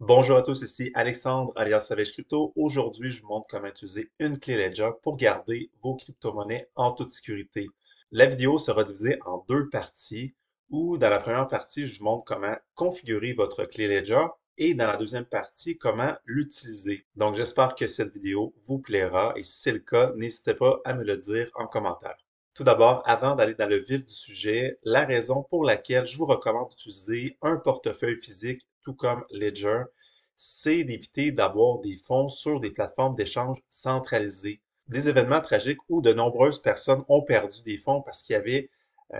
Bonjour à tous, ici Alexandre alias Savage Crypto. Aujourd'hui, je vous montre comment utiliser une clé Ledger pour garder vos crypto-monnaies en toute sécurité. La vidéo sera divisée en deux parties où dans la première partie, je vous montre comment configurer votre clé Ledger et dans la deuxième partie, comment l'utiliser. Donc, j'espère que cette vidéo vous plaira et si c'est le cas, n'hésitez pas à me le dire en commentaire. Tout d'abord, avant d'aller dans le vif du sujet, la raison pour laquelle je vous recommande d'utiliser un portefeuille physique tout comme Ledger, c'est d'éviter d'avoir des fonds sur des plateformes d'échange centralisées. Des événements tragiques où de nombreuses personnes ont perdu des fonds parce qu'il y avait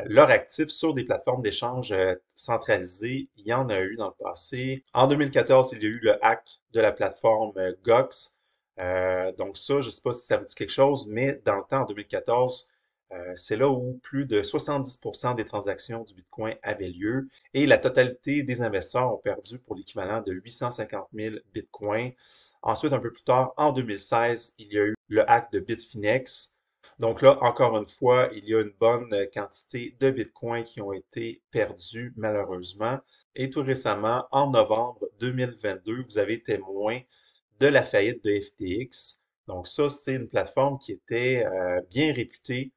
leur actif sur des plateformes d'échange centralisées. Il y en a eu dans le passé. En 2014, il y a eu le hack de la plateforme Gox. Donc ça, je ne sais pas si ça vous dit quelque chose, mais dans le temps, en 2014, c'est là où plus de 70% des transactions du Bitcoin avaient lieu et la totalité des investisseurs ont perdu pour l'équivalent de 850 000 Bitcoins. Ensuite, un peu plus tard, en 2016, il y a eu le hack de Bitfinex. Donc là, encore une fois, il y a une bonne quantité de Bitcoins qui ont été perdus malheureusement. Et tout récemment, en novembre 2022, vous avez témoin de la faillite de FTX. Donc ça, c'est une plateforme qui était bien réputée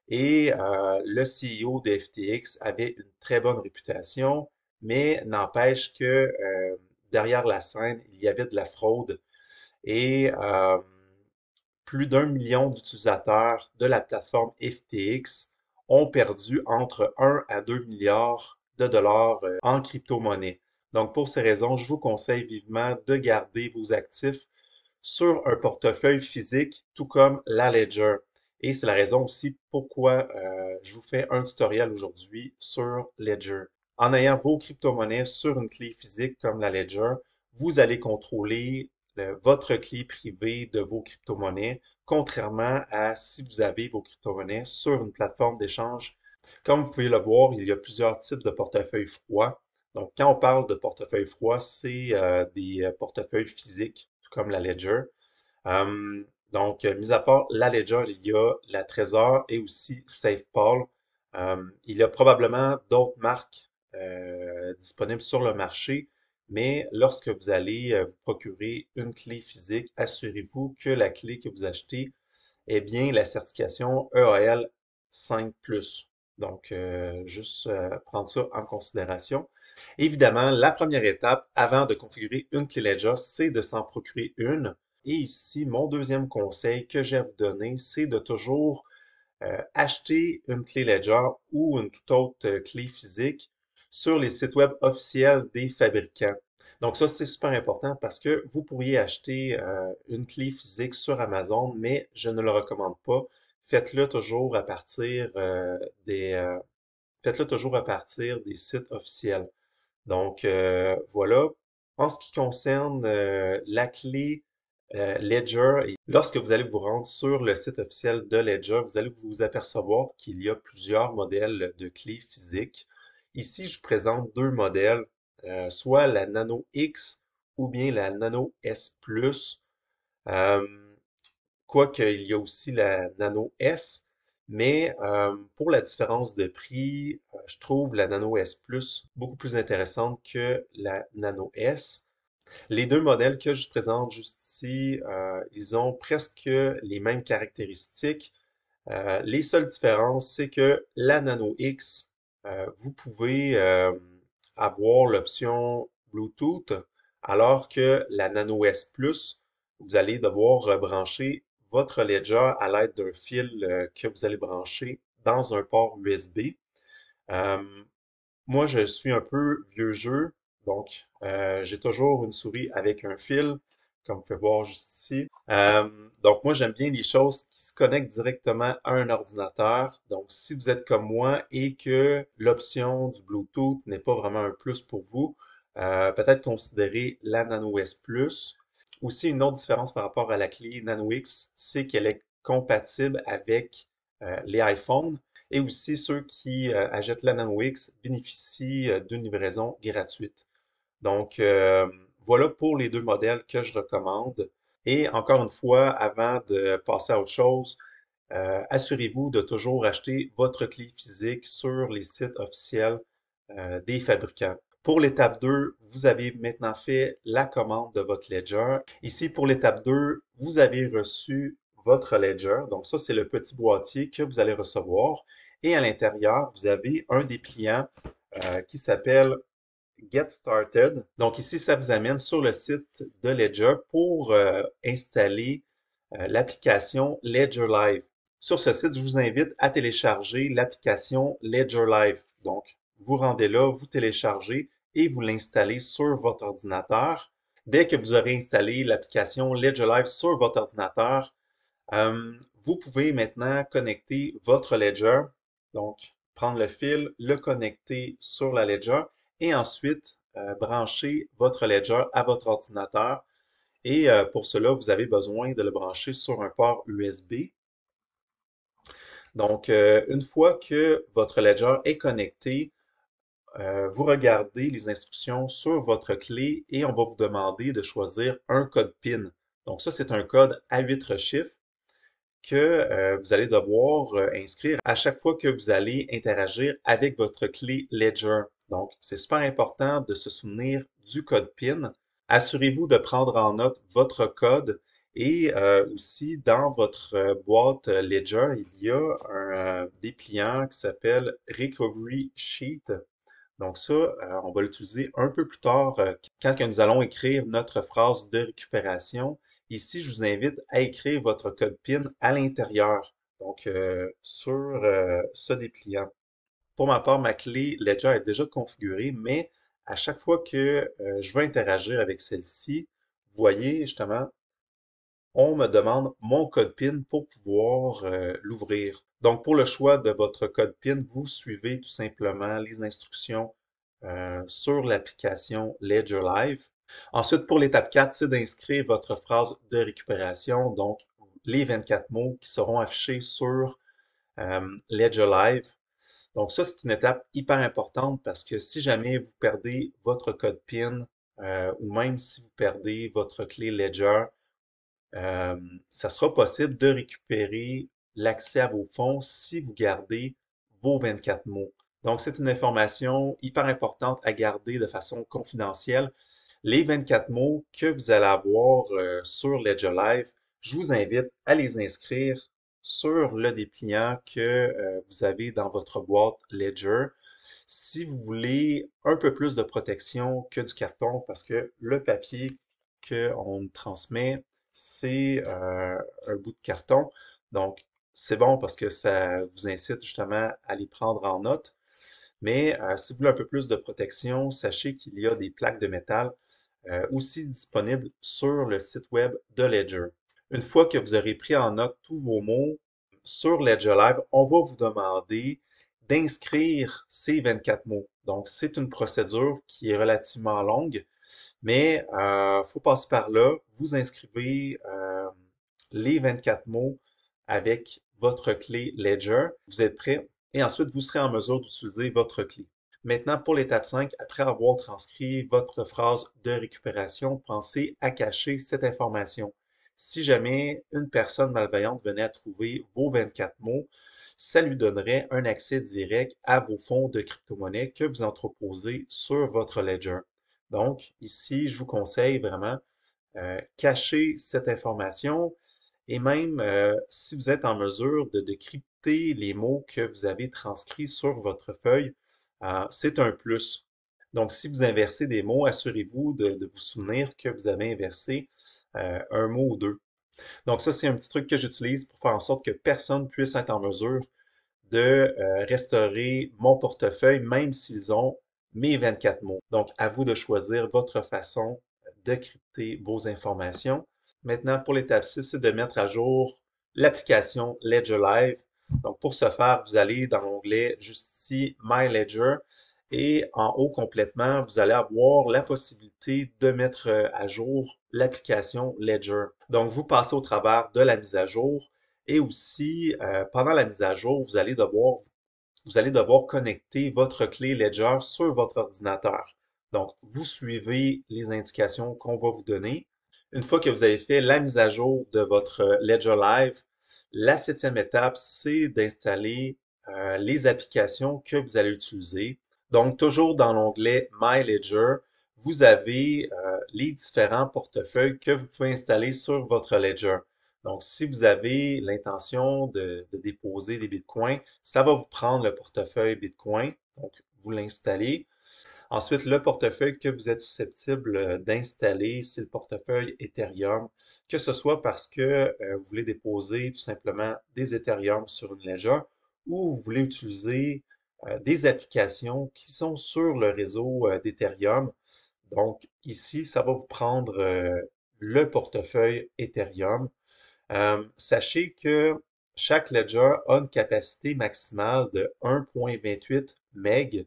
et le CEO de FTX avait une très bonne réputation, mais n'empêche que derrière la scène, il y avait de la fraude et plus d'1 million d'utilisateurs de la plateforme FTX ont perdu entre 1 à 2 milliards de dollars en crypto-monnaie. Donc, pour ces raisons, je vous conseille vivement de garder vos actifs sur un portefeuille physique, tout comme la Ledger. Et c'est la raison aussi pourquoi je vous fais un tutoriel aujourd'hui sur Ledger. En ayant vos crypto-monnaies sur une clé physique comme la Ledger, vous allez contrôler votre clé privée de vos crypto-monnaies, contrairement à si vous avez vos crypto-monnaies sur une plateforme d'échange. Comme vous pouvez le voir, il y a plusieurs types de portefeuilles froids. Donc, quand on parle de portefeuille froid, c'est des portefeuilles physiques, tout comme la Ledger. Donc, mis à part la Ledger, il y a la Trésor et aussi SafePal. Il y a probablement d'autres marques disponibles sur le marché, mais lorsque vous allez vous procurer une clé physique, assurez-vous que la clé que vous achetez est bien la certification EAL 5+. Donc, juste prendre ça en considération. Évidemment, la première étape avant de configurer une clé Ledger, c'est de s'en procurer une. Et ici, mon deuxième conseil que j'ai à vous donner, c'est de toujours acheter une clé Ledger ou une toute autre clé physique sur les sites web officiels des fabricants. Donc ça, c'est super important parce que vous pourriez acheter une clé physique sur Amazon, mais je ne le recommande pas. Faites-le toujours à partir faites-le toujours à partir des sites officiels. Donc voilà. En ce qui concerne la clé Ledger, et lorsque vous allez vous rendre sur le site officiel de Ledger, vous allez vous apercevoir qu'il y a plusieurs modèles de clés physiques. Ici, je vous présente deux modèles, soit la Nano X ou bien la Nano S Plus. Euh, Quoique, il y a aussi la Nano S, mais pour la différence de prix, je trouve la Nano S Plus beaucoup plus intéressante que la Nano S. Les deux modèles que je présente juste ici, ils ont presque les mêmes caractéristiques. Les seules différences, c'est que la Nano X, vous pouvez avoir l'option Bluetooth, alors que la Nano S Plus, vous allez devoir rebrancher votre Ledger à l'aide d'un fil que vous allez brancher dans un port USB. Euh, Moi, je suis un peu vieux jeu, donc j'ai toujours une souris avec un fil, comme vous pouvez voir juste ici. Donc moi, j'aime bien les choses qui se connectent directement à un ordinateur. Donc si vous êtes comme moi et que l'option du Bluetooth n'est pas vraiment un plus pour vous, peut-être considérer la Nano S Plus. Aussi, une autre différence par rapport à la clé Nano X, c'est qu'elle est compatible avec les iPhones. Et aussi, ceux qui achètent la Nano X bénéficient d'une livraison gratuite. Donc, voilà pour les deux modèles que je recommande. Et encore une fois, avant de passer à autre chose, assurez-vous de toujours acheter votre clé physique sur les sites officiels des fabricants. Pour l'étape 2, vous avez maintenant fait la commande de votre Ledger. Ici, pour l'étape 2, vous avez reçu votre Ledger. Donc ça, c'est le petit boîtier que vous allez recevoir. Et à l'intérieur, vous avez un dépliant qui s'appelle Get Started. Donc ici, ça vous amène sur le site de Ledger pour installer l'application Ledger Live. Sur ce site, je vous invite à télécharger l'application Ledger Live. Donc, vous rendez là, vous téléchargez et vous l'installez sur votre ordinateur. Dès que vous aurez installé l'application Ledger Live sur votre ordinateur, vous pouvez maintenant connecter votre Ledger. Donc, prendre le fil, le connecter sur la Ledger et ensuite brancher votre Ledger à votre ordinateur. Et pour cela, vous avez besoin de le brancher sur un port USB. Donc, une fois que votre Ledger est connecté, vous regardez les instructions sur votre clé et on va vous demander de choisir un code PIN. Donc ça, c'est un code à 8 chiffres que vous allez devoir inscrire à chaque fois que vous allez interagir avec votre clé Ledger. Donc, c'est super important de se souvenir du code PIN. Assurez-vous de prendre en note votre code et aussi dans votre boîte Ledger, il y a un dépliant qui s'appelle Recovery Sheet. Donc ça, on va l'utiliser un peu plus tard quand nous allons écrire notre phrase de récupération. Ici, je vous invite à écrire votre code PIN à l'intérieur, donc sur ce dépliant. Pour ma part, ma clé Ledger est déjà configurée, mais à chaque fois que je veux interagir avec celle-ci, vous voyez justement, on me demande mon code PIN pour pouvoir l'ouvrir. Donc, pour le choix de votre code PIN, vous suivez tout simplement les instructions sur l'application Ledger Live. Ensuite, pour l'étape 4, c'est d'inscrire votre phrase de récupération, donc les 24 mots qui seront affichés sur Ledger Live. Donc ça, c'est une étape hyper importante parce que si jamais vous perdez votre code PIN ou même si vous perdez votre clé Ledger, ça sera possible de récupérer l'accès à vos fonds si vous gardez vos 24 mots. Donc, c'est une information hyper importante à garder de façon confidentielle. Les 24 mots que vous allez avoir sur Ledger Live, je vous invite à les inscrire sur le dépliant que vous avez dans votre boîte Ledger. Si vous voulez un peu plus de protection que du carton, parce que le papier qu'on transmet, c'est un bout de carton. Donc, c'est bon parce que ça vous incite justement à les prendre en note. Mais si vous voulez un peu plus de protection, sachez qu'il y a des plaques de métal aussi disponibles sur le site web de Ledger. Une fois que vous aurez pris en note tous vos mots sur Ledger Live, on va vous demander d'inscrire ces 24 mots. Donc, c'est une procédure qui est relativement longue, mais faut passer par là. Vous inscrivez les 24 mots avec votre clé Ledger. Vous êtes prêt et ensuite vous serez en mesure d'utiliser votre clé. Maintenant, pour l'étape 5, après avoir transcrit votre phrase de récupération, pensez à cacher cette information. Si jamais une personne malveillante venait à trouver vos 24 mots, ça lui donnerait un accès direct à vos fonds de crypto-monnaie que vous entreposez sur votre Ledger. Donc, ici, je vous conseille vraiment cacher cette information et même si vous êtes en mesure de crypter les mots que vous avez transcrits sur votre feuille, c'est un plus. Donc, si vous inversez des mots, assurez-vous de vous souvenir que vous avez inversé un mot ou deux. Donc, ça, c'est un petit truc que j'utilise pour faire en sorte que personne puisse être en mesure de restaurer mon portefeuille, même s'ils ont mes 24 mots. Donc, à vous de choisir votre façon de crypter vos informations. Maintenant, pour l'étape 6, c'est de mettre à jour l'application Ledger Live. Donc, pour ce faire, vous allez dans l'onglet juste ici, My Ledger, et en haut complètement, vous allez avoir la possibilité de mettre à jour l'application Ledger. Donc, vous passez au travers de la mise à jour et aussi, pendant la mise à jour, vous allez devoir connecter votre clé Ledger sur votre ordinateur. Donc, vous suivez les indications qu'on va vous donner. Une fois que vous avez fait la mise à jour de votre Ledger Live, la septième étape, c'est d'installer les applications que vous allez utiliser. Donc, toujours dans l'onglet My Ledger, vous avez les différents portefeuilles que vous pouvez installer sur votre Ledger. Donc, si vous avez l'intention de déposer des bitcoins, ça va vous prendre le portefeuille Bitcoin. Donc, vous l'installez. Ensuite, le portefeuille que vous êtes susceptible d'installer, c'est le portefeuille Ethereum, que ce soit parce que vous voulez déposer tout simplement des Ethereum sur une Ledger ou vous voulez utiliser des applications qui sont sur le réseau d'Ethereum. Donc ici, ça va vous prendre le portefeuille Ethereum. Sachez que chaque Ledger a une capacité maximale de 1,28 MB.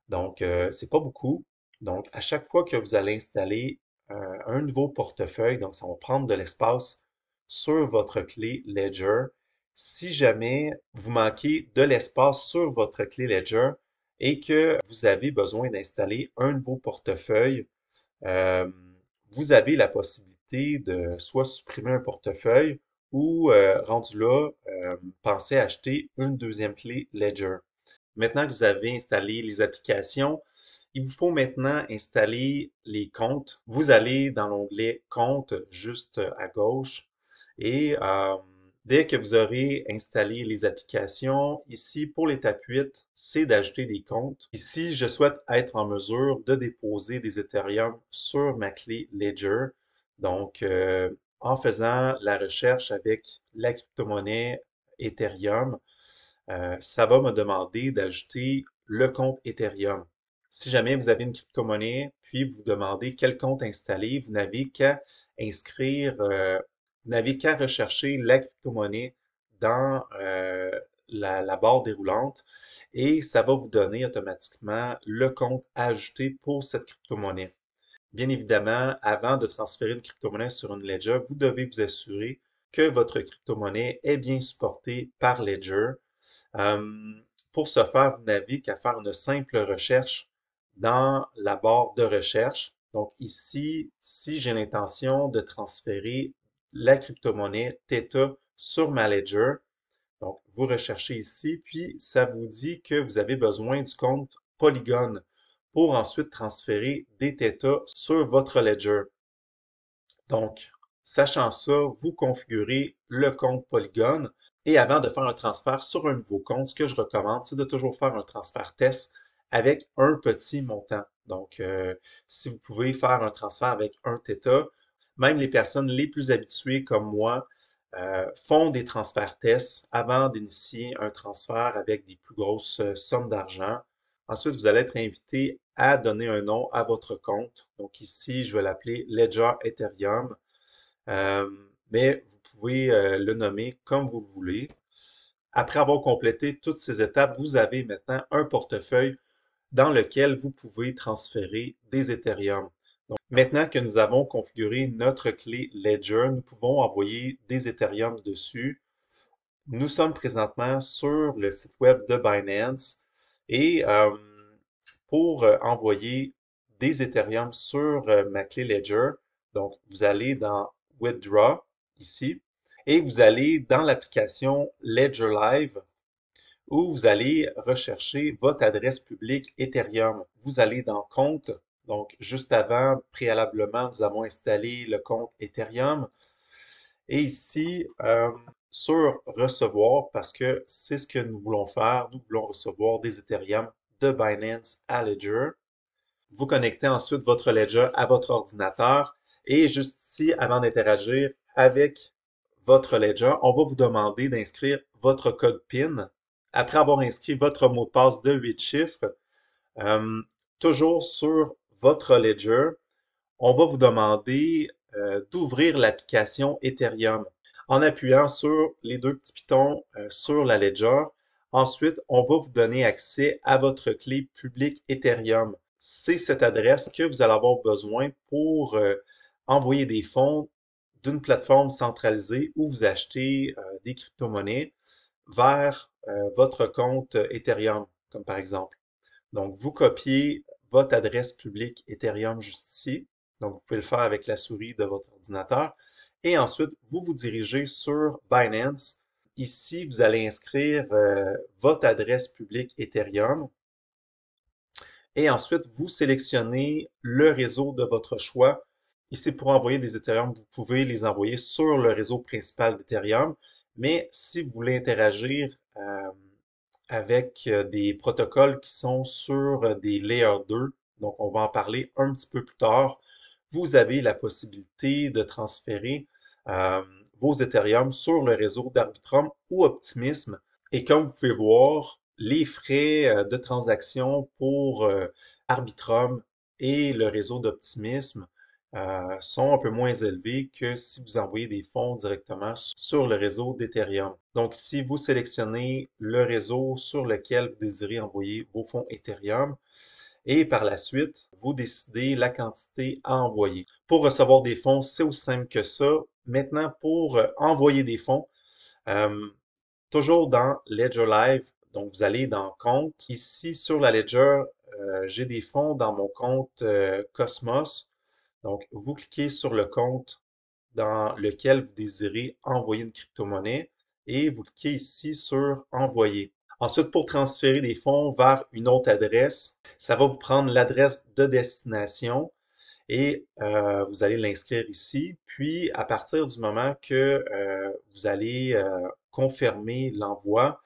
Donc, c'est pas beaucoup. Donc, à chaque fois que vous allez installer un nouveau portefeuille, donc ça va prendre de l'espace sur votre clé Ledger. Si jamais vous manquez de l'espace sur votre clé Ledger et que vous avez besoin d'installer un nouveau portefeuille, euh, vous avez la possibilité de soit supprimer un portefeuille ou, rendu là, penser à acheter une deuxième clé Ledger. Maintenant que vous avez installé les applications, il vous faut maintenant installer les comptes. Vous allez dans l'onglet Comptes juste à gauche et dès que vous aurez installé les applications, ici pour l'étape 8, c'est d'ajouter des comptes. Ici, je souhaite être en mesure de déposer des Ethereum sur ma clé Ledger. Donc, en faisant la recherche avec la crypto-monnaie Ethereum, ça va me demander d'ajouter le compte Ethereum. Si jamais vous avez une crypto-monnaie, puis vous demandez quel compte installer, vous n'avez qu'à inscrire, vous n'avez qu'à rechercher la crypto-monnaie dans la barre déroulante et ça va vous donner automatiquement le compte à ajouter pour cette crypto-monnaie. Bien évidemment, avant de transférer une crypto-monnaie sur une Ledger, vous devez vous assurer que votre crypto-monnaie est bien supportée par Ledger. Euh, pour ce faire, vous n'avez qu'à faire une simple recherche dans la barre de recherche. Donc ici, si j'ai l'intention de transférer la crypto-monnaie Theta sur ma Ledger, donc vous recherchez ici, puis ça vous dit que vous avez besoin du compte Polygon pour ensuite transférer des Theta sur votre Ledger. Donc, sachant ça, vous configurez le compte Polygon et avant de faire un transfert sur un nouveau compte, ce que je recommande, c'est de toujours faire un transfert test avec un petit montant. Donc, si vous pouvez faire un transfert avec un Theta, même les personnes les plus habituées comme moi font des transferts tests avant d'initier un transfert avec des plus grosses sommes d'argent. Ensuite, vous allez être invité à donner un nom à votre compte. Donc ici, je vais l'appeler Ledger Ethereum, Euh, mais vous pouvez le nommer comme vous voulez. Après avoir complété toutes ces étapes, vous avez maintenant un portefeuille dans lequel vous pouvez transférer des Ethereum. Donc, maintenant que nous avons configuré notre clé Ledger, nous pouvons envoyer des Ethereum dessus. Nous sommes présentement sur le site web de Binance et pour envoyer des Ethereum sur ma clé Ledger, donc vous allez dans Withdraw ici et vous allez dans l'application Ledger Live où vous allez rechercher votre adresse publique Ethereum. Vous allez dans Compte, donc juste avant, préalablement, nous avons installé le compte Ethereum. Et ici, sur recevoir, parce que c'est ce que nous voulons faire, nous voulons recevoir des Ethereum de Binance à Ledger. Vous connectez ensuite votre Ledger à votre ordinateur et juste ici, avant d'interagir avec votre Ledger, on va vous demander d'inscrire votre code PIN. Après avoir inscrit votre mot de passe de 8 chiffres, euh, toujours sur votre Ledger, on va vous demander d'ouvrir l'application Ethereum en appuyant sur les deux petits pitons sur la Ledger. Ensuite, on va vous donner accès à votre clé publique Ethereum. C'est cette adresse que vous allez avoir besoin pour envoyer des fonds d'une plateforme centralisée où vous achetez des crypto-monnaies vers votre compte Ethereum, comme par exemple. Donc, vous copiez votre adresse publique Ethereum juste ici. Donc, vous pouvez le faire avec la souris de votre ordinateur. Et ensuite, vous vous dirigez sur Binance. Ici, vous allez inscrire votre adresse publique Ethereum. Et ensuite, vous sélectionnez le réseau de votre choix. Ici, pour envoyer des Ethereum, vous pouvez les envoyer sur le réseau principal d'Ethereum. Mais si vous voulez interagir avec des protocoles qui sont sur des Layer 2, donc on va en parler un petit peu plus tard, vous avez la possibilité de transférer euh, vos Ethereum sur le réseau d'Arbitrum ou Optimism. Et comme vous pouvez voir, les frais de transaction pour Arbitrum et le réseau d'Optimism sont un peu moins élevés que si vous envoyez des fonds directement sur le réseau d'Ethereum. Donc, si vous sélectionnez le réseau sur lequel vous désirez envoyer vos fonds Ethereum, et par la suite, vous décidez la quantité à envoyer. Pour recevoir des fonds, c'est aussi simple que ça. Maintenant, pour envoyer des fonds, euh, toujours dans Ledger Live, donc vous allez dans Compte. Ici, sur la Ledger, j'ai des fonds dans mon compte Cosmos. Donc, vous cliquez sur le compte dans lequel vous désirez envoyer une crypto-monnaie et vous cliquez ici sur Envoyer. Ensuite, pour transférer des fonds vers une autre adresse, ça va vous prendre l'adresse de destination et vous allez l'inscrire ici. Puis, à partir du moment que vous allez confirmer l'envoi,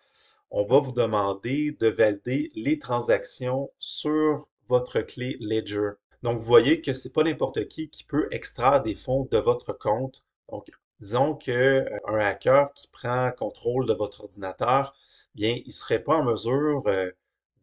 on va vous demander de valider les transactions sur votre clé Ledger. Donc, vous voyez que c'est pas n'importe qui peut extraire des fonds de votre compte. Donc, disons que un hacker qui prend contrôle de votre ordinateur, bien, il serait pas en mesure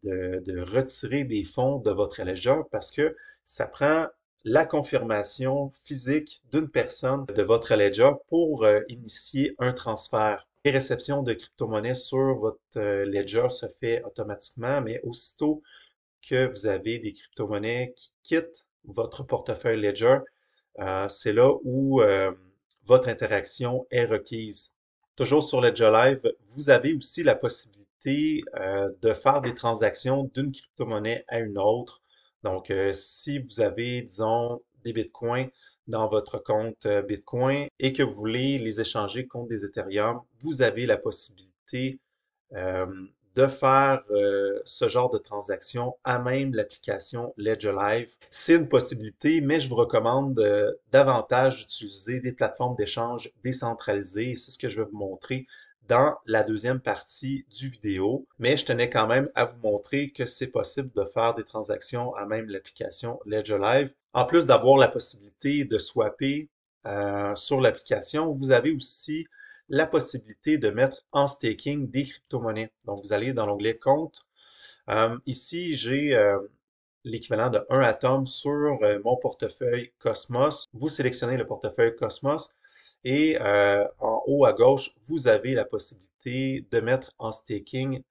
de retirer des fonds de votre Ledger parce que ça prend la confirmation physique d'une personne de votre Ledger pour initier un transfert. Les réceptions de crypto-monnaies sur votre Ledger se fait automatiquement, mais aussitôt que vous avez des crypto-monnaies qui quittent votre portefeuille Ledger, c'est là où votre interaction est requise. Toujours sur Ledger Live, vous avez aussi la possibilité de faire des transactions d'une crypto-monnaie à une autre. Donc, si vous avez, disons, des bitcoins dans votre compte Bitcoin et que vous voulez les échanger contre des Ethereum, vous avez la possibilité euh, de faire ce genre de transaction à même l'application Ledger Live. C'est une possibilité, mais je vous recommande davantage d'utiliser des plateformes d'échange décentralisées. C'est ce que je vais vous montrer dans la deuxième partie du vidéo. Mais je tenais quand même à vous montrer que c'est possible de faire des transactions à même l'application Ledger Live. En plus d'avoir la possibilité de swapper sur l'application, vous avez aussi la possibilité de mettre en staking des crypto-monnaies. Donc, vous allez dans l'onglet Compte. Ici, j'ai l'équivalent de 1 atome sur mon portefeuille Cosmos. Vous sélectionnez le portefeuille Cosmos et en haut à gauche, vous avez la possibilité de mettre en staking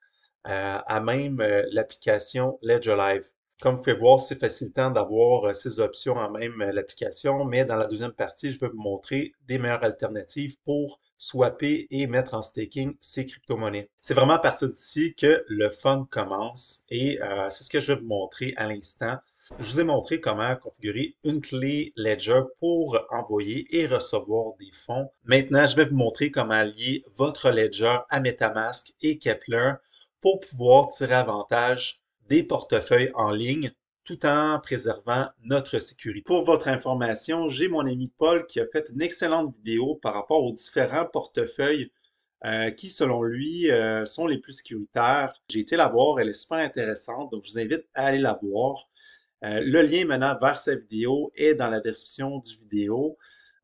à même l'application Ledger Live. Comme vous pouvez voir, c'est facilitant d'avoir ces options en même l'application, mais dans la deuxième partie, je vais vous montrer des meilleures alternatives pour swapper et mettre en staking ces crypto-monnaies. C'est vraiment à partir d'ici que le fun commence et c'est ce que je vais vous montrer à l'instant. Je vous ai montré comment configurer une clé Ledger pour envoyer et recevoir des fonds. Maintenant, je vais vous montrer comment lier votre Ledger à MetaMask et Kepler pour pouvoir tirer avantage des portefeuilles en ligne tout en préservant notre sécurité. Pour votre information, j'ai mon ami Paul qui a fait une excellente vidéo par rapport aux différents portefeuilles qui, selon lui, sont les plus sécuritaires. J'ai été la voir, elle est super intéressante, donc je vous invite à aller la voir. Le lien menant vers sa vidéo est dans la description du vidéo.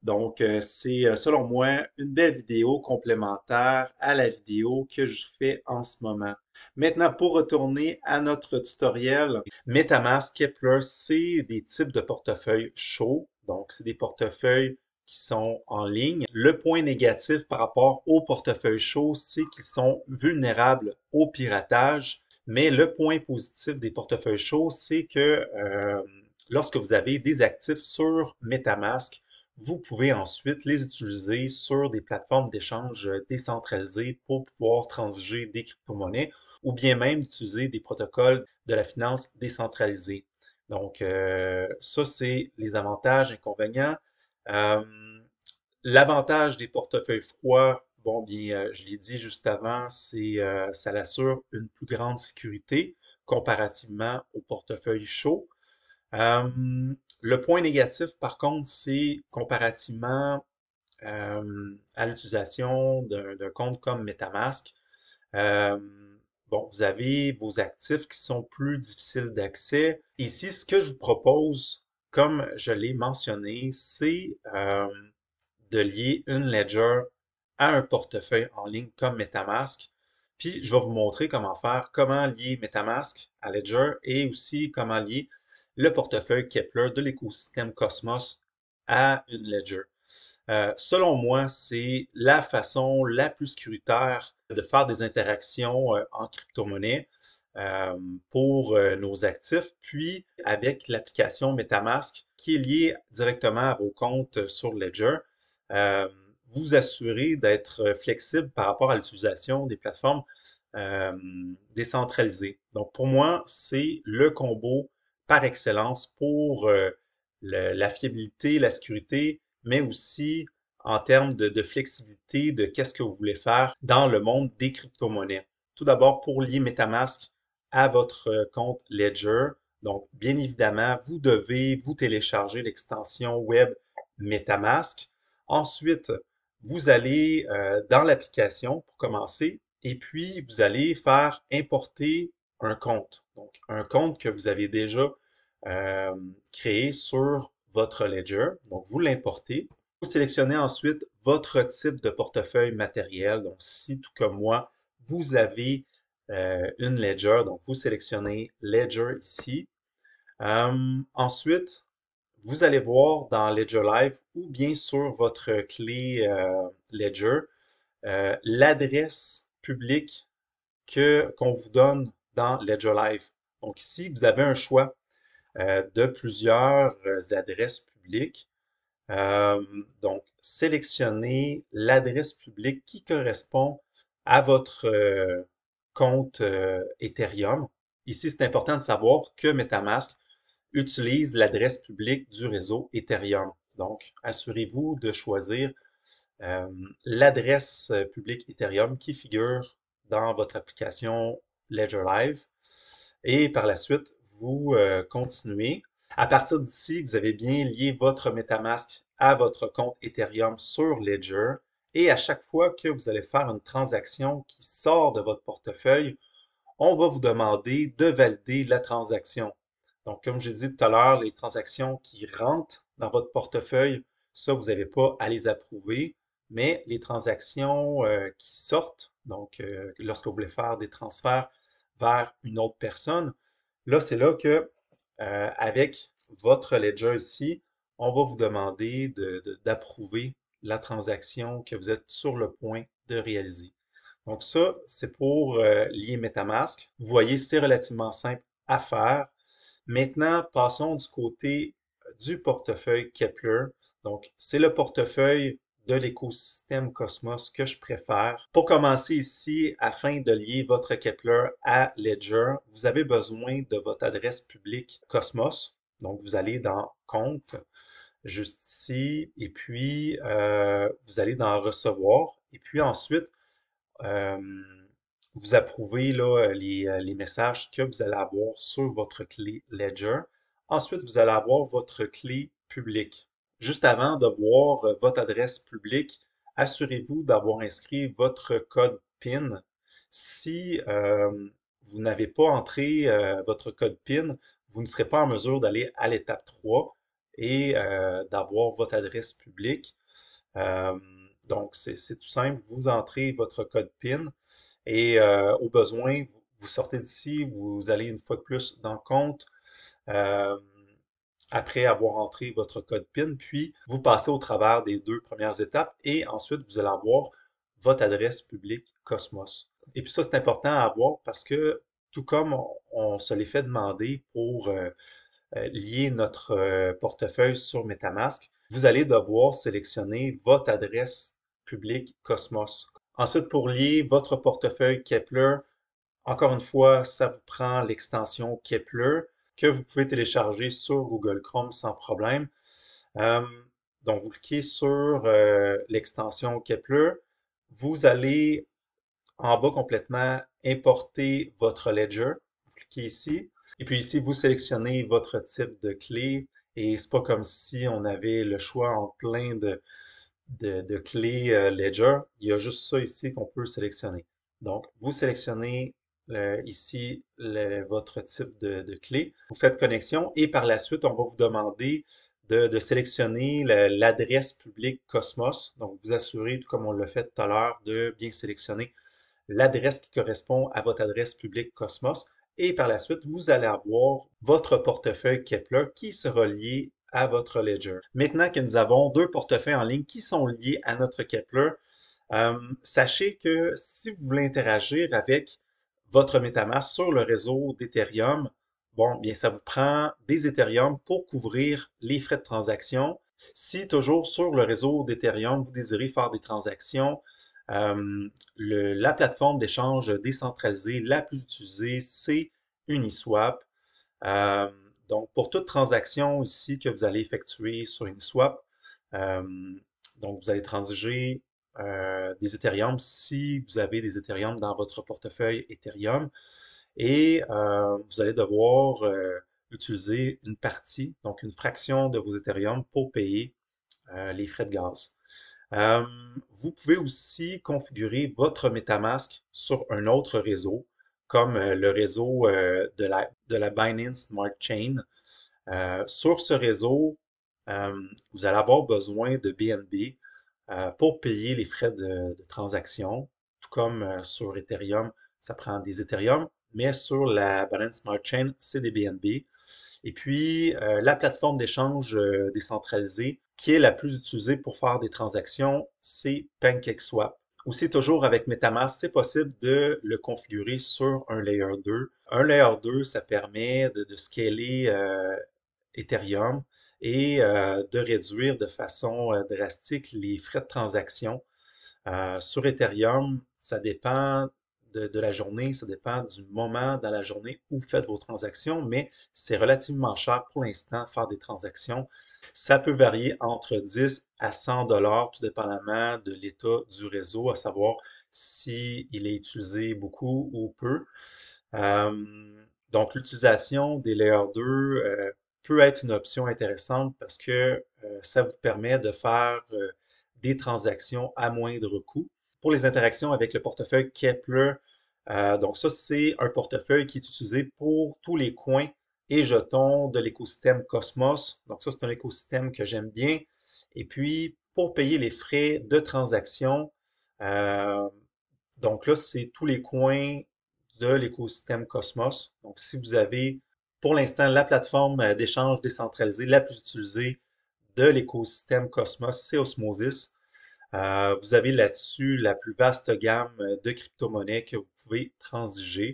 Donc, c'est selon moi une belle vidéo complémentaire à la vidéo que je fais en ce moment. Maintenant, pour retourner à notre tutoriel, MetaMask, Kepler, c'est des types de portefeuilles chauds. Donc, c'est des portefeuilles qui sont en ligne. Le point négatif par rapport aux portefeuilles chauds, c'est qu'ils sont vulnérables au piratage. Mais le point positif des portefeuilles chauds, c'est que lorsque vous avez des actifs sur MetaMask, vous pouvez ensuite les utiliser sur des plateformes d'échange décentralisées pour pouvoir transiger des crypto-monnaies ou bien même utiliser des protocoles de la finance décentralisée. Donc, ça, c'est les avantages, inconvénients. Euh, L'avantage des portefeuilles froids, bon, bien, je l'ai dit juste avant, c'est ça assure une plus grande sécurité. comparativement au portefeuille chaud. Euh, le point négatif, par contre, c'est comparativement à l'utilisation d'un compte comme MetaMask. Euh, bon, vous avez vos actifs qui sont plus difficiles d'accès. Ici, ce que je vous propose, comme je l'ai mentionné, c'est de lier une ledger à un portefeuille en ligne comme MetaMask. Puis, je vais vous montrer comment faire, comment lier MetaMask à Ledger et aussi comment lier le portefeuille Kepler de l'écosystème Cosmos à une Ledger. Selon moi, c'est la façon la plus sécuritaire de faire des interactions en crypto-monnaie euh, pour nos actifs, puis avec l'application MetaMask qui est liée directement à vos comptes sur Ledger, euh, vous assurez d'être flexible par rapport à l'utilisation des plateformes euh, décentralisées. Donc pour moi, c'est le combo par excellence pour la fiabilité, la sécurité, mais aussi en termes de flexibilité de qu'est-ce que vous voulez faire dans le monde des crypto-monnaies. Tout d'abord, pour lier MetaMask à votre compte Ledger, donc bien évidemment, vous devez vous télécharger l'extension web MetaMask. Ensuite, vous allez dans l'application pour commencer et puis vous allez faire importer un compte. Donc, un compte que vous avez déjà euh, créé sur votre Ledger. Donc, vous l'importez. Vous sélectionnez ensuite votre type de portefeuille matériel. Donc, si tout comme moi, vous avez une Ledger, donc vous sélectionnez Ledger ici. Ensuite, vous allez voir dans Ledger Live ou bien sur votre clé Ledger l'adresse publique qu'on vous donne dans Ledger Live. Donc ici, vous avez un choix de plusieurs adresses publiques. Donc, sélectionnez l'adresse publique qui correspond à votre compte Ethereum. Ici, c'est important de savoir que MetaMask utilise l'adresse publique du réseau Ethereum. Donc, assurez-vous de choisir euh, l'adresse publique Ethereum qui figure dans votre application Ledger Live. Et par la suite, vous continuez. À partir d'ici, vous avez bien lié votre MetaMask à votre compte Ethereum sur Ledger. Et à chaque fois que vous allez faire une transaction qui sort de votre portefeuille, on va vous demander de valider la transaction. Donc, comme j'ai dit tout à l'heure, les transactions qui rentrent dans votre portefeuille, ça, vous n'avez pas à les approuver, mais les transactions qui sortent, donc lorsque vous voulez faire des transferts vers une autre personne, là, c'est là que, avec votre ledger ici, on va vous demander d'approuver la transaction que vous êtes sur le point de réaliser. Donc ça, c'est pour lier MetaMask. Vous voyez, c'est relativement simple à faire. Maintenant, passons du côté du portefeuille Kepler. Donc, c'est le portefeuille de l'écosystème Cosmos que je préfère. Pour commencer ici, afin de lier votre Kepler à Ledger, vous avez besoin de votre adresse publique Cosmos. Donc, vous allez dans Compte, juste ici, et puis vous allez dans Recevoir, et puis ensuite, euh, vous approuvez là, les messages que vous allez avoir sur votre clé Ledger. Ensuite, vous allez avoir votre clé publique. Juste avant de voir votre adresse publique, assurez-vous d'avoir inscrit votre code PIN. Si vous n'avez pas entré votre code PIN, vous ne serez pas en mesure d'aller à l'étape 3 et d'avoir votre adresse publique. Euh, donc, c'est tout simple. Vous entrez votre code PIN et au besoin, vous sortez d'ici, vous allez une fois de plus dans le compte euh, après avoir entré votre code PIN, puis vous passez au travers des deux premières étapes et ensuite vous allez avoir votre adresse publique Cosmos. Et puis ça, c'est important à avoir parce que tout comme on se l'est fait demander pour lier notre portefeuille sur MetaMask, vous allez devoir sélectionner votre adresse publique Cosmos. Ensuite, pour lier votre portefeuille Kepler, encore une fois, ça vous prend l'extension Kepler que vous pouvez télécharger sur Google Chrome sans problème. Euh, donc, vous cliquez sur l'extension Kepler. Vous allez en bas complètement importer votre Ledger. Vous cliquez ici. Et puis ici, vous sélectionnez votre type de clé. Et c'est pas comme si on avait le choix en plein de clés Ledger. Il y a juste ça ici qu'on peut sélectionner. Donc, vous sélectionnez ici votre type de clé. Vous faites connexion et par la suite, on va vous demander de sélectionner l'adresse publique Cosmos. Donc, vous assurez, tout comme on l'a fait tout à l'heure, de bien sélectionner l'adresse qui correspond à votre adresse publique Cosmos. Et par la suite, vous allez avoir votre portefeuille Kepler qui sera lié à votre Ledger. Maintenant que nous avons deux portefeuilles en ligne qui sont liés à notre Kepler, sachez que si vous voulez interagir avec votre MetaMask sur le réseau d'Ethereum, bon, bien, ça vous prend des Ethereum pour couvrir les frais de transaction. Si toujours sur le réseau d'Ethereum, vous désirez faire des transactions, la plateforme d'échange décentralisée la plus utilisée, c'est Uniswap. Euh, donc, pour toute transaction ici que vous allez effectuer sur Uniswap, euh, donc vous allez transiger des Ethereum si vous avez des Ethereum dans votre portefeuille Ethereum et vous allez devoir utiliser une partie, donc une fraction de vos Ethereum pour payer les frais de gaz. Euh, Vous pouvez aussi configurer votre MetaMask sur un autre réseau, comme le réseau de la Binance Smart Chain. Sur ce réseau, vous allez avoir besoin de BNB pour payer les frais de transaction, tout comme sur Ethereum, ça prend des Ethereum, mais sur la Binance Smart Chain, c'est des BNB. Et puis, la plateforme d'échange décentralisée qui est la plus utilisée pour faire des transactions, c'est PancakeSwap. Aussi, toujours avec MetaMask, c'est possible de le configurer sur un Layer 2. Un Layer 2, ça permet de scaler Ethereum et de réduire de façon drastique les frais de transaction. Sur Ethereum, ça dépend de la journée, ça dépend du moment dans la journée où vous faites vos transactions, mais c'est relativement cher pour l'instant faire des transactions. Ça peut varier entre 10 à 100 dollars, tout dépendamment de l'état du réseau, à savoir si il est utilisé beaucoup ou peu. Donc, l'utilisation des Layer 2 peut être une option intéressante parce que ça vous permet de faire des transactions à moindre coût. Pour les interactions avec le portefeuille Kepler, donc ça, c'est un portefeuille qui est utilisé pour tous les coins et jetons de l'écosystème Cosmos. Donc ça, c'est un écosystème que j'aime bien. Et puis, pour payer les frais de transaction, euh, donc là, c'est tous les coins de l'écosystème Cosmos. Donc, si vous avez pour l'instant la plateforme d'échange décentralisée la plus utilisée de l'écosystème Cosmos, c'est Osmosis. Vous avez là-dessus la plus vaste gamme de crypto-monnaies que vous pouvez transiger.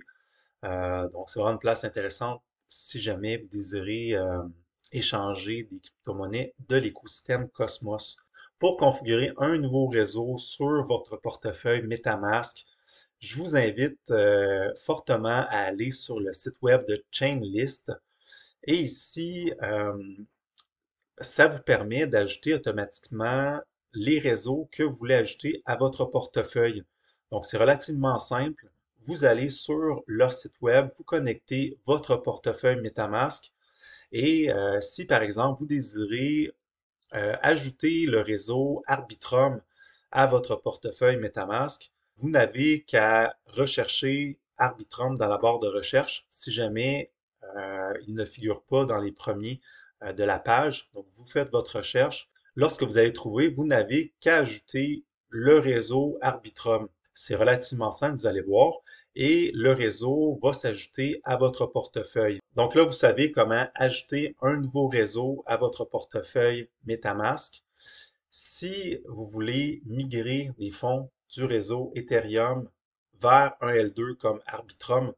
Donc, c'est vraiment une place intéressante si jamais vous désirez échanger des crypto-monnaies de l'écosystème Cosmos. Pour configurer un nouveau réseau sur votre portefeuille MetaMask, je vous invite fortement à aller sur le site web de Chainlist. Et ici, ça vous permet d'ajouter automatiquement les réseaux que vous voulez ajouter à votre portefeuille. Donc, c'est relativement simple. Vous allez sur leur site web, vous connectez votre portefeuille MetaMask et si par exemple vous désirez ajouter le réseau Arbitrum à votre portefeuille MetaMask, vous n'avez qu'à rechercher Arbitrum dans la barre de recherche si jamais il ne figure pas dans les premiers de la page. Donc, vous faites votre recherche. Lorsque vous allez trouver, vous n'avez qu'à ajouter le réseau Arbitrum. C'est relativement simple, vous allez voir, et le réseau va s'ajouter à votre portefeuille. Donc là, vous savez comment ajouter un nouveau réseau à votre portefeuille MetaMask. Si vous voulez migrer des fonds du réseau Ethereum vers un L2 comme Arbitrum,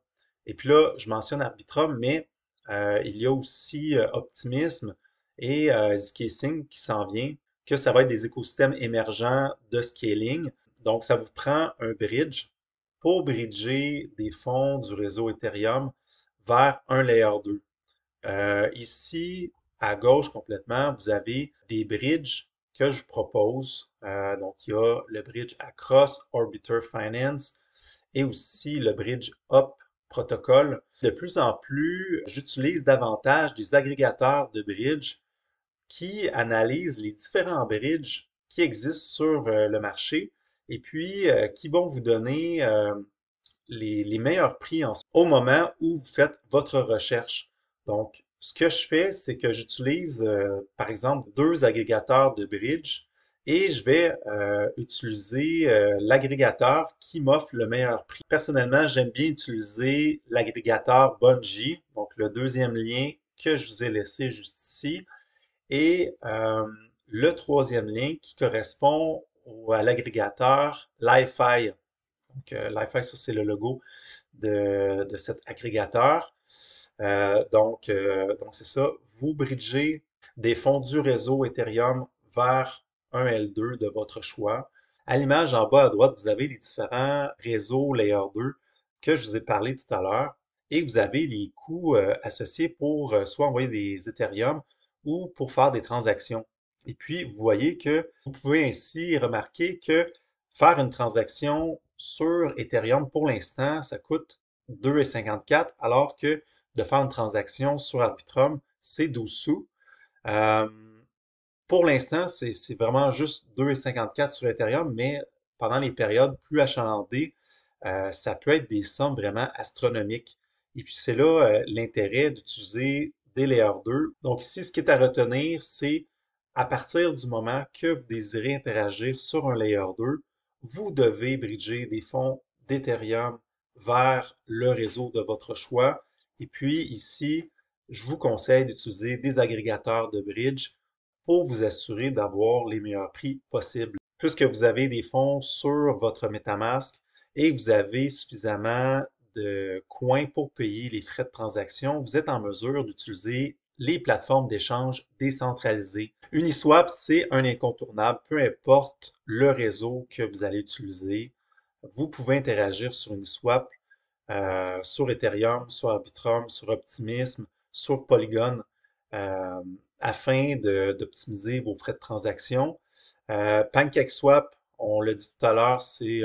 et puis là, je mentionne Arbitrum, mais il y a aussi Optimism et Zkissing qui s'en vient, que ça va être des écosystèmes émergents de scaling. Donc, ça vous prend un bridge pour bridger des fonds du réseau Ethereum vers un Layer 2. Ici, à gauche complètement, vous avez des bridges que je vous propose. Donc, il y a le bridge Across Orbiter Finance et aussi le bridge Up protocole. De plus en plus, j'utilise davantage des agrégateurs de bridge qui analysent les différents bridges qui existent sur le marché et puis qui vont vous donner les meilleurs prix au moment où vous faites votre recherche. Donc, ce que je fais, c'est que j'utilise, par exemple, deux agrégateurs de bridge et je vais utiliser l'agrégateur qui m'offre le meilleur prix. Personnellement, j'aime bien utiliser l'agrégateur Bungie, donc le deuxième lien que je vous ai laissé juste ici, et le troisième lien qui correspond à l'agrégateur Li-Fi. Donc, Li-Fi, ça, c'est le logo de cet agrégateur. Donc c'est ça. Vous bridgez des fonds du réseau Ethereum vers un L2 de votre choix. À l'image en bas à droite, vous avez les différents réseaux Layer 2 que je vous ai parlé tout à l'heure. Et vous avez les coûts associés pour soit envoyer des Ethereum ou pour faire des transactions. Et puis, vous voyez que vous pouvez ainsi remarquer que faire une transaction sur Ethereum, pour l'instant, ça coûte 2,54, alors que de faire une transaction sur Arbitrum, c'est 12 sous. Euh, pour l'instant, c'est vraiment juste 2,54 sur Ethereum, mais pendant les périodes plus achalandées, ça peut être des sommes vraiment astronomiques. Et puis c'est là l'intérêt d'utiliser des Layer 2. Donc ici, ce qui est à retenir, c'est à partir du moment que vous désirez interagir sur un Layer 2, vous devez bridger des fonds d'Ethereum vers le réseau de votre choix. Et puis ici, je vous conseille d'utiliser des agrégateurs de bridge pour vous assurer d'avoir les meilleurs prix possibles. Puisque vous avez des fonds sur votre MetaMask et vous avez suffisamment de coins pour payer les frais de transaction, vous êtes en mesure d'utiliser les plateformes d'échange décentralisées. Uniswap, c'est un incontournable, peu importe le réseau que vous allez utiliser. Vous pouvez interagir sur Uniswap, sur Ethereum, sur Arbitrum, sur Optimism, sur Polygon, euh, afin d'optimiser vos frais de transaction. PancakeSwap, on l'a dit tout à l'heure, c'est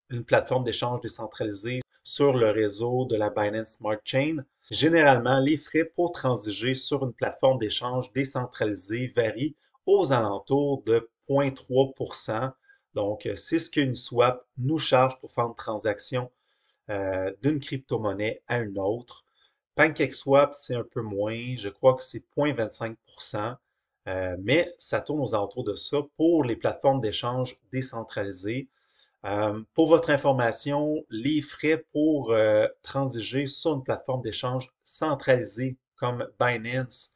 une plateforme d'échange décentralisée sur le réseau de la Binance Smart Chain. Généralement, les frais pour transiger sur une plateforme d'échange décentralisée varient aux alentours de 0,3%. Donc, c'est ce qu'une swap nous charge pour faire une transaction d'une crypto-monnaie à une autre. PancakeSwap, c'est un peu moins, je crois que c'est 0,25%, mais ça tourne aux alentours de ça pour les plateformes d'échange décentralisées. Pour votre information, les frais pour transiger sur une plateforme d'échange centralisée comme Binance,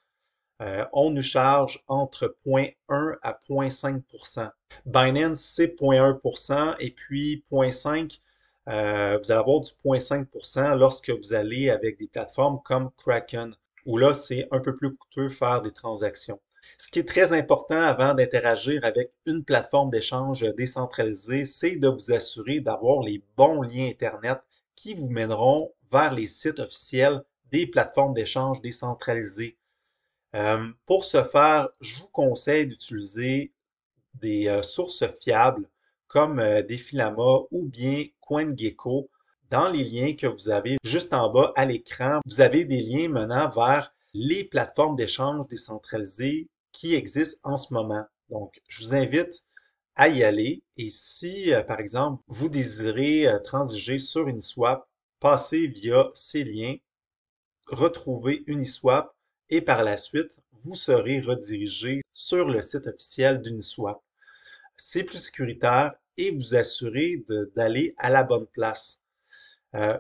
on nous charge entre 0,1 à 0,5%. Binance, c'est 0,1% et puis 0,5%, vous allez avoir du 0,5% lorsque vous allez avec des plateformes comme Kraken, où là, c'est un peu plus coûteux faire des transactions. Ce qui est très important avant d'interagir avec une plateforme d'échange décentralisée, c'est de vous assurer d'avoir les bons liens Internet qui vous mèneront vers les sites officiels des plateformes d'échange décentralisées. Pour ce faire, je vous conseille d'utiliser des sources fiables comme Defilama ou bien CoinGecko. Dans les liens que vous avez juste en bas à l'écran, vous avez des liens menant vers les plateformes d'échange décentralisées qui existent en ce moment. Donc, je vous invite à y aller et si, par exemple, vous désirez transiger sur Uniswap, passez via ces liens, retrouvez Uniswap et par la suite, vous serez redirigé sur le site officiel d'Uniswap. C'est plus sécuritaire et vous assurez d'aller à la bonne place.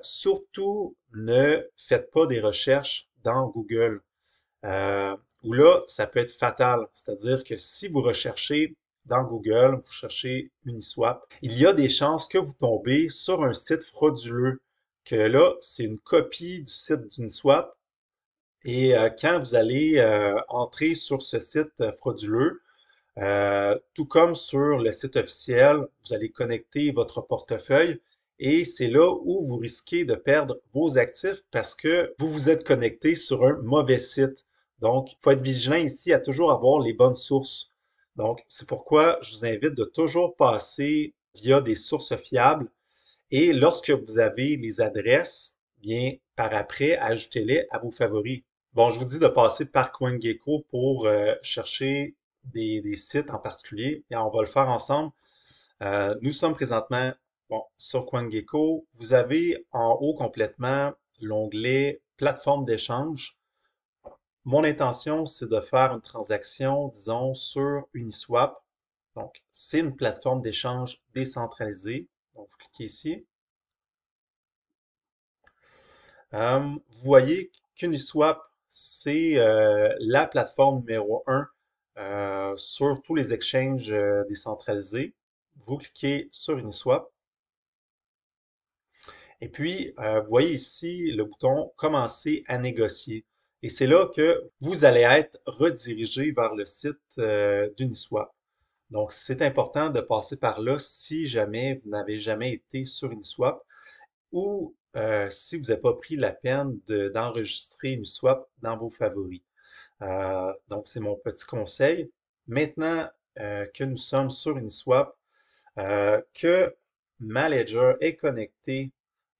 Surtout, ne faites pas des recherches dans Google, où là, ça peut être fatal. C'est-à-dire que si vous recherchez dans Google, vous cherchez Uniswap, il y a des chances que vous tombez sur un site frauduleux, que là, c'est une copie du site d'Uniswap. Et quand vous allez entrer sur ce site frauduleux, tout comme sur le site officiel, vous allez connecter votre portefeuille et c'est là où vous risquez de perdre vos actifs parce que vous vous êtes connecté sur un mauvais site. Donc, il faut être vigilant ici à toujours avoir les bonnes sources. Donc, c'est pourquoi je vous invite de toujours passer via des sources fiables et lorsque vous avez les adresses bien, par après, ajoutez-les à vos favoris. Bon, je vous dis de passer par CoinGecko pour chercher des sites en particulier, et on va le faire ensemble. Nous sommes présentement bon, sur CoinGecko. Vous avez en haut complètement l'onglet plateforme d'échange. Mon intention, c'est de faire une transaction, disons, sur Uniswap. Donc, c'est une plateforme d'échange décentralisée. Donc, vous cliquez ici. Vous voyez qu'Uniswap, c'est la plateforme numéro un sur tous les exchanges décentralisés. Vous cliquez sur Uniswap. Et puis, vous voyez ici le bouton Commencer à négocier. Et c'est là que vous allez être redirigé vers le site d'Uniswap. Donc, c'est important de passer par là si jamais vous n'avez jamais été sur Uniswap ou si vous n'avez pas pris la peine d'enregistrer Uniswap dans vos favoris. Donc, c'est mon petit conseil. Maintenant que nous sommes sur Uniswap, que ma Ledger est connectée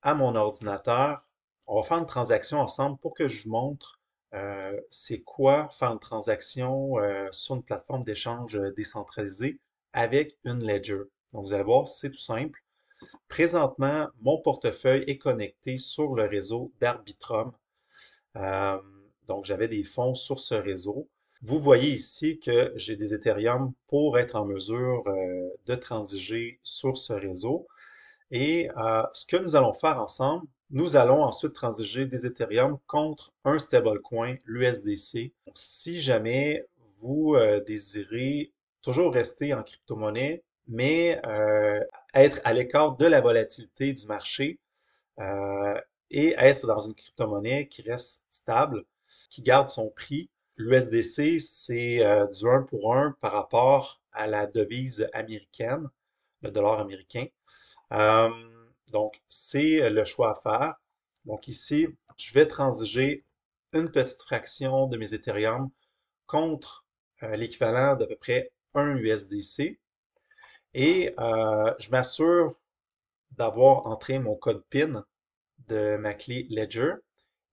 à mon ordinateur, on va faire une transaction ensemble pour que je vous montre c'est quoi faire une transaction sur une plateforme d'échange décentralisée avec une Ledger. Donc, vous allez voir, c'est tout simple. Présentement, mon portefeuille est connecté sur le réseau d'Arbitrum. Euh, donc, j'avais des fonds sur ce réseau. Vous voyez ici que j'ai des Ethereum pour être en mesure de transiger sur ce réseau. Et ce que nous allons faire ensemble, nous allons ensuite transiger des Ethereum contre un stablecoin, l'USDC. Si jamais vous désirez toujours rester en crypto-monnaie, mais être à l'écart de la volatilité du marché euh, et être dans une crypto-monnaie qui reste stable, qui garde son prix. L'USDC, c'est du 1 pour 1 par rapport à la devise américaine, le dollar américain. Euh, donc, c'est le choix à faire. Donc ici, je vais transiger une petite fraction de mes Ethereum contre l'équivalent d'à peu près 1 USDC. Et je m'assure d'avoir entré mon code PIN de ma clé Ledger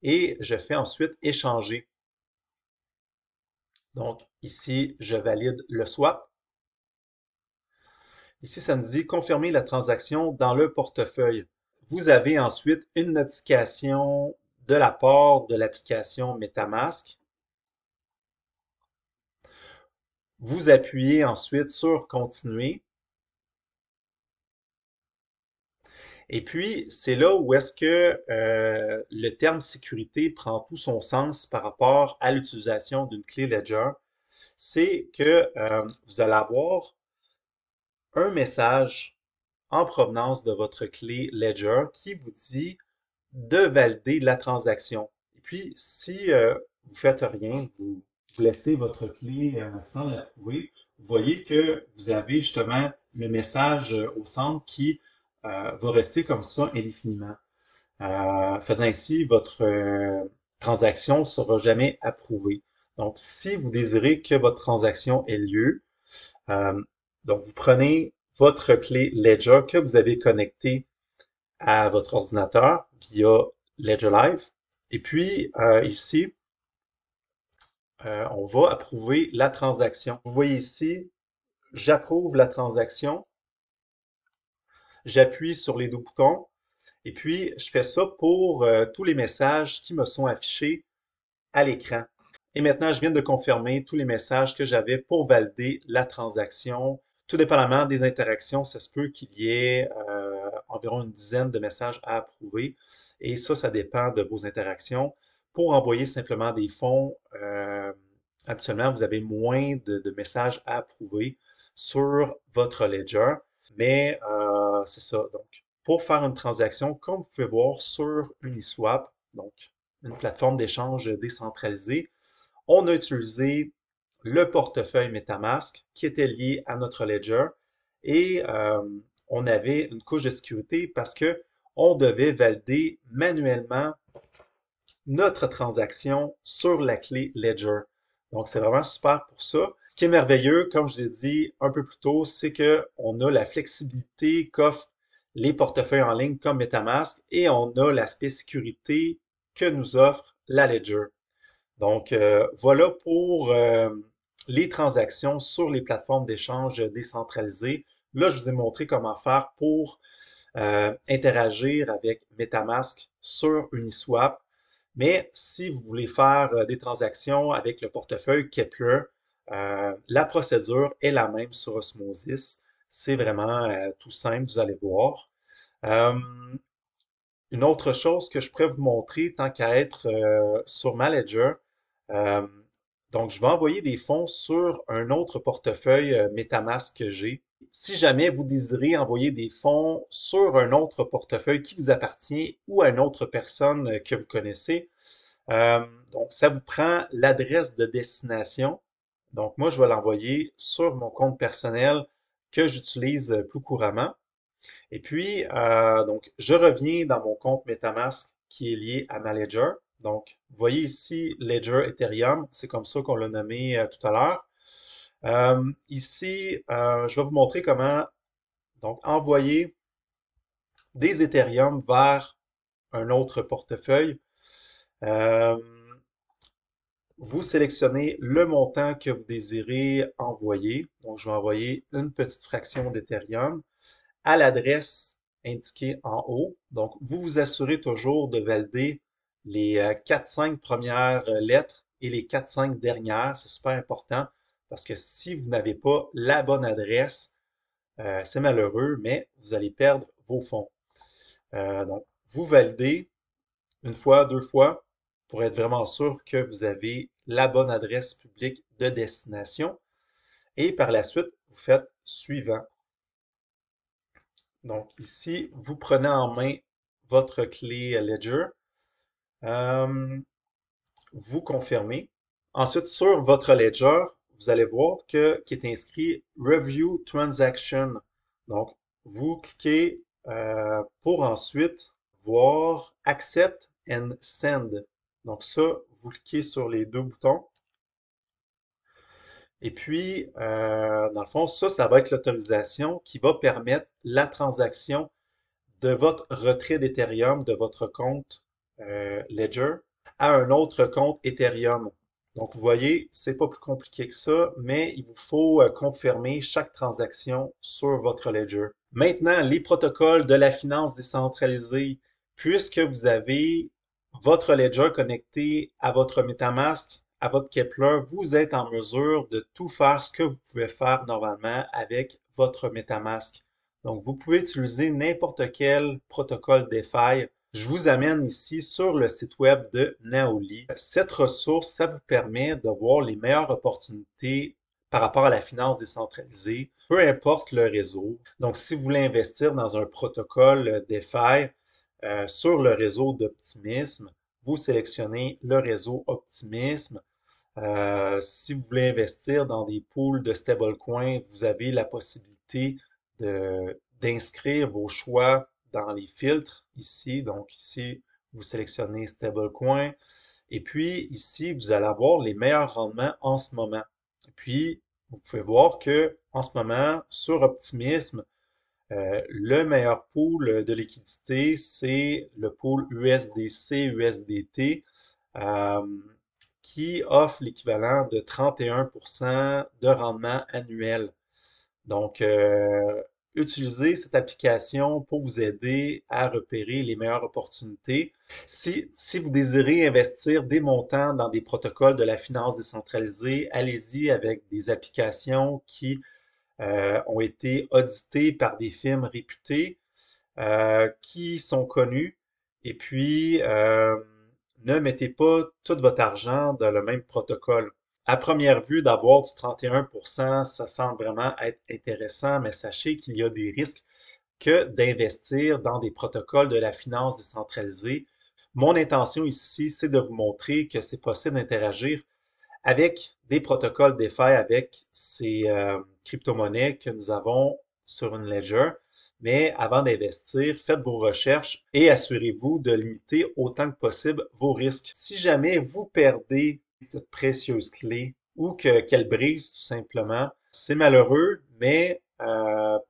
et je fais ensuite échanger. Donc ici, je valide le swap. Ici, ça nous dit confirmer la transaction dans le portefeuille. Vous avez ensuite une notification de la part de l'application MetaMask. Vous appuyez ensuite sur Continuer. Et puis, c'est là où est-ce que le terme sécurité prend tout son sens par rapport à l'utilisation d'une clé Ledger. C'est que vous allez avoir un message en provenance de votre clé Ledger qui vous dit de valider la transaction. Et puis, si vous faites rien, vous laissez votre clé sans l'approuver, vous voyez que vous avez justement le message au centre qui va rester comme ça indéfiniment. Faisant ainsi, votre transaction ne sera jamais approuvée. Donc, si vous désirez que votre transaction ait lieu, euh, donc vous prenez votre clé Ledger que vous avez connectée à votre ordinateur via Ledger Live. Et puis, ici, on va approuver la transaction. Vous voyez ici, j'approuve la transaction. J'appuie sur les deux boutons. Et puis, je fais ça pour tous les messages qui me sont affichés à l'écran. Et maintenant, je viens de confirmer tous les messages que j'avais pour valider la transaction. Tout dépendamment des interactions, ça se peut qu'il y ait environ une dizaine de messages à approuver. Et ça dépend de vos interactions. Pour envoyer simplement des fonds, habituellement, vous avez moins de messages à approuver sur votre ledger. Mais c'est ça. Donc, pour faire une transaction, comme vous pouvez voir sur Uniswap, donc une plateforme d'échange décentralisée, on a utilisé le portefeuille MetaMask qui était lié à notre ledger et on avait une couche de sécurité parce que on devait valider manuellement notre transaction sur la clé Ledger. Donc, c'est vraiment super pour ça. Ce qui est merveilleux, comme je l'ai dit un peu plus tôt, c'est que on a la flexibilité qu'offre les portefeuilles en ligne comme MetaMask et on a l'aspect sécurité que nous offre la Ledger. Donc, voilà pour les transactions sur les plateformes d'échange décentralisées. Là, je vous ai montré comment faire pour interagir avec MetaMask sur Uniswap. Mais si vous voulez faire des transactions avec le portefeuille Kepler, la procédure est la même sur Osmosis. C'est vraiment tout simple, vous allez voir. Euh, une autre chose que je pourrais vous montrer, tant qu'à être sur ma Ledger, euh, donc je vais envoyer des fonds sur un autre portefeuille MetaMask que j'ai. Si jamais vous désirez envoyer des fonds sur un autre portefeuille qui vous appartient ou à une autre personne que vous connaissez, euh, donc ça vous prend l'adresse de destination. Donc moi, je vais l'envoyer sur mon compte personnel que j'utilise plus couramment. Et puis, donc, je reviens dans mon compte MetaMask qui est lié à ma Ledger. Donc, vous voyez ici Ledger Ethereum, c'est comme ça qu'on l'a nommé tout à l'heure. Ici, je vais vous montrer comment donc envoyer des Ethereum vers un autre portefeuille. Euh, vous sélectionnez le montant que vous désirez envoyer. Donc, je vais envoyer une petite fraction d'Ethereum à l'adresse indiquée en haut. Donc, vous vous assurez toujours de valider les 4-5 premières lettres et les 4-5 dernières. C'est super important parce que si vous n'avez pas la bonne adresse, c'est malheureux, mais vous allez perdre vos fonds. Donc, vous validez une fois, deux fois pour être vraiment sûr que vous avez la bonne adresse publique de destination. Et par la suite, vous faites suivant. Donc ici, vous prenez en main votre clé Ledger, euh, vous confirmez. Ensuite, sur votre Ledger, vous allez voir qu'il est inscrit Review Transaction. Donc, vous cliquez pour ensuite voir Accept and Send. Donc ça, vous cliquez sur les deux boutons. Et puis, dans le fond, ça va être l'autorisation qui va permettre la transaction de votre retrait d'Ethereum de votre compte Ledger à un autre compte Ethereum. Donc, vous voyez, c'est pas plus compliqué que ça, mais il vous faut confirmer chaque transaction sur votre Ledger. Maintenant, les protocoles de la finance décentralisée, puisque vous avez votre Ledger connecté à votre MetaMask, à votre Kepler, vous êtes en mesure de tout faire ce que vous pouvez faire normalement avec votre MetaMask. Donc, vous pouvez utiliser n'importe quel protocole DeFi. Je vous amène ici sur le site web de Naoli. Cette ressource, ça vous permet de voir les meilleures opportunités par rapport à la finance décentralisée, peu importe le réseau. Donc, si vous voulez investir dans un protocole DeFi sur le réseau d'Optimism, vous sélectionnez le réseau Optimism. Si vous voulez investir dans des pools de stablecoins, vous avez la possibilité d'inscrire vos choix dans les filtres ici. Donc ici, vous sélectionnez stablecoin. Et puis ici, vous allez avoir les meilleurs rendements en ce moment. Et puis, vous pouvez voir que en ce moment, sur Optimism, le meilleur pool de liquidité, c'est le pool USDC-USDT qui offre l'équivalent de 31% de rendement annuel. Donc, utilisez cette application pour vous aider à repérer les meilleures opportunités. Si vous désirez investir des montants dans des protocoles de la finance décentralisée, allez-y avec des applications qui ont été auditées par des firmes réputées, qui sont connues. Et puis, ne mettez pas tout votre argent dans le même protocole. À première vue, d'avoir du 31%, ça semble vraiment être intéressant, mais sachez qu'il y a des risques que d'investir dans des protocoles de la finance décentralisée. Mon intention ici, c'est de vous montrer que c'est possible d'interagir avec des protocoles DeFi, avec ces crypto-monnaies que nous avons sur une ledger. Mais avant d'investir, faites vos recherches et assurez-vous de limiter autant que possible vos risques. Si jamais vous perdez cette précieuse clé ou qu'elle brise tout simplement, c'est malheureux, mais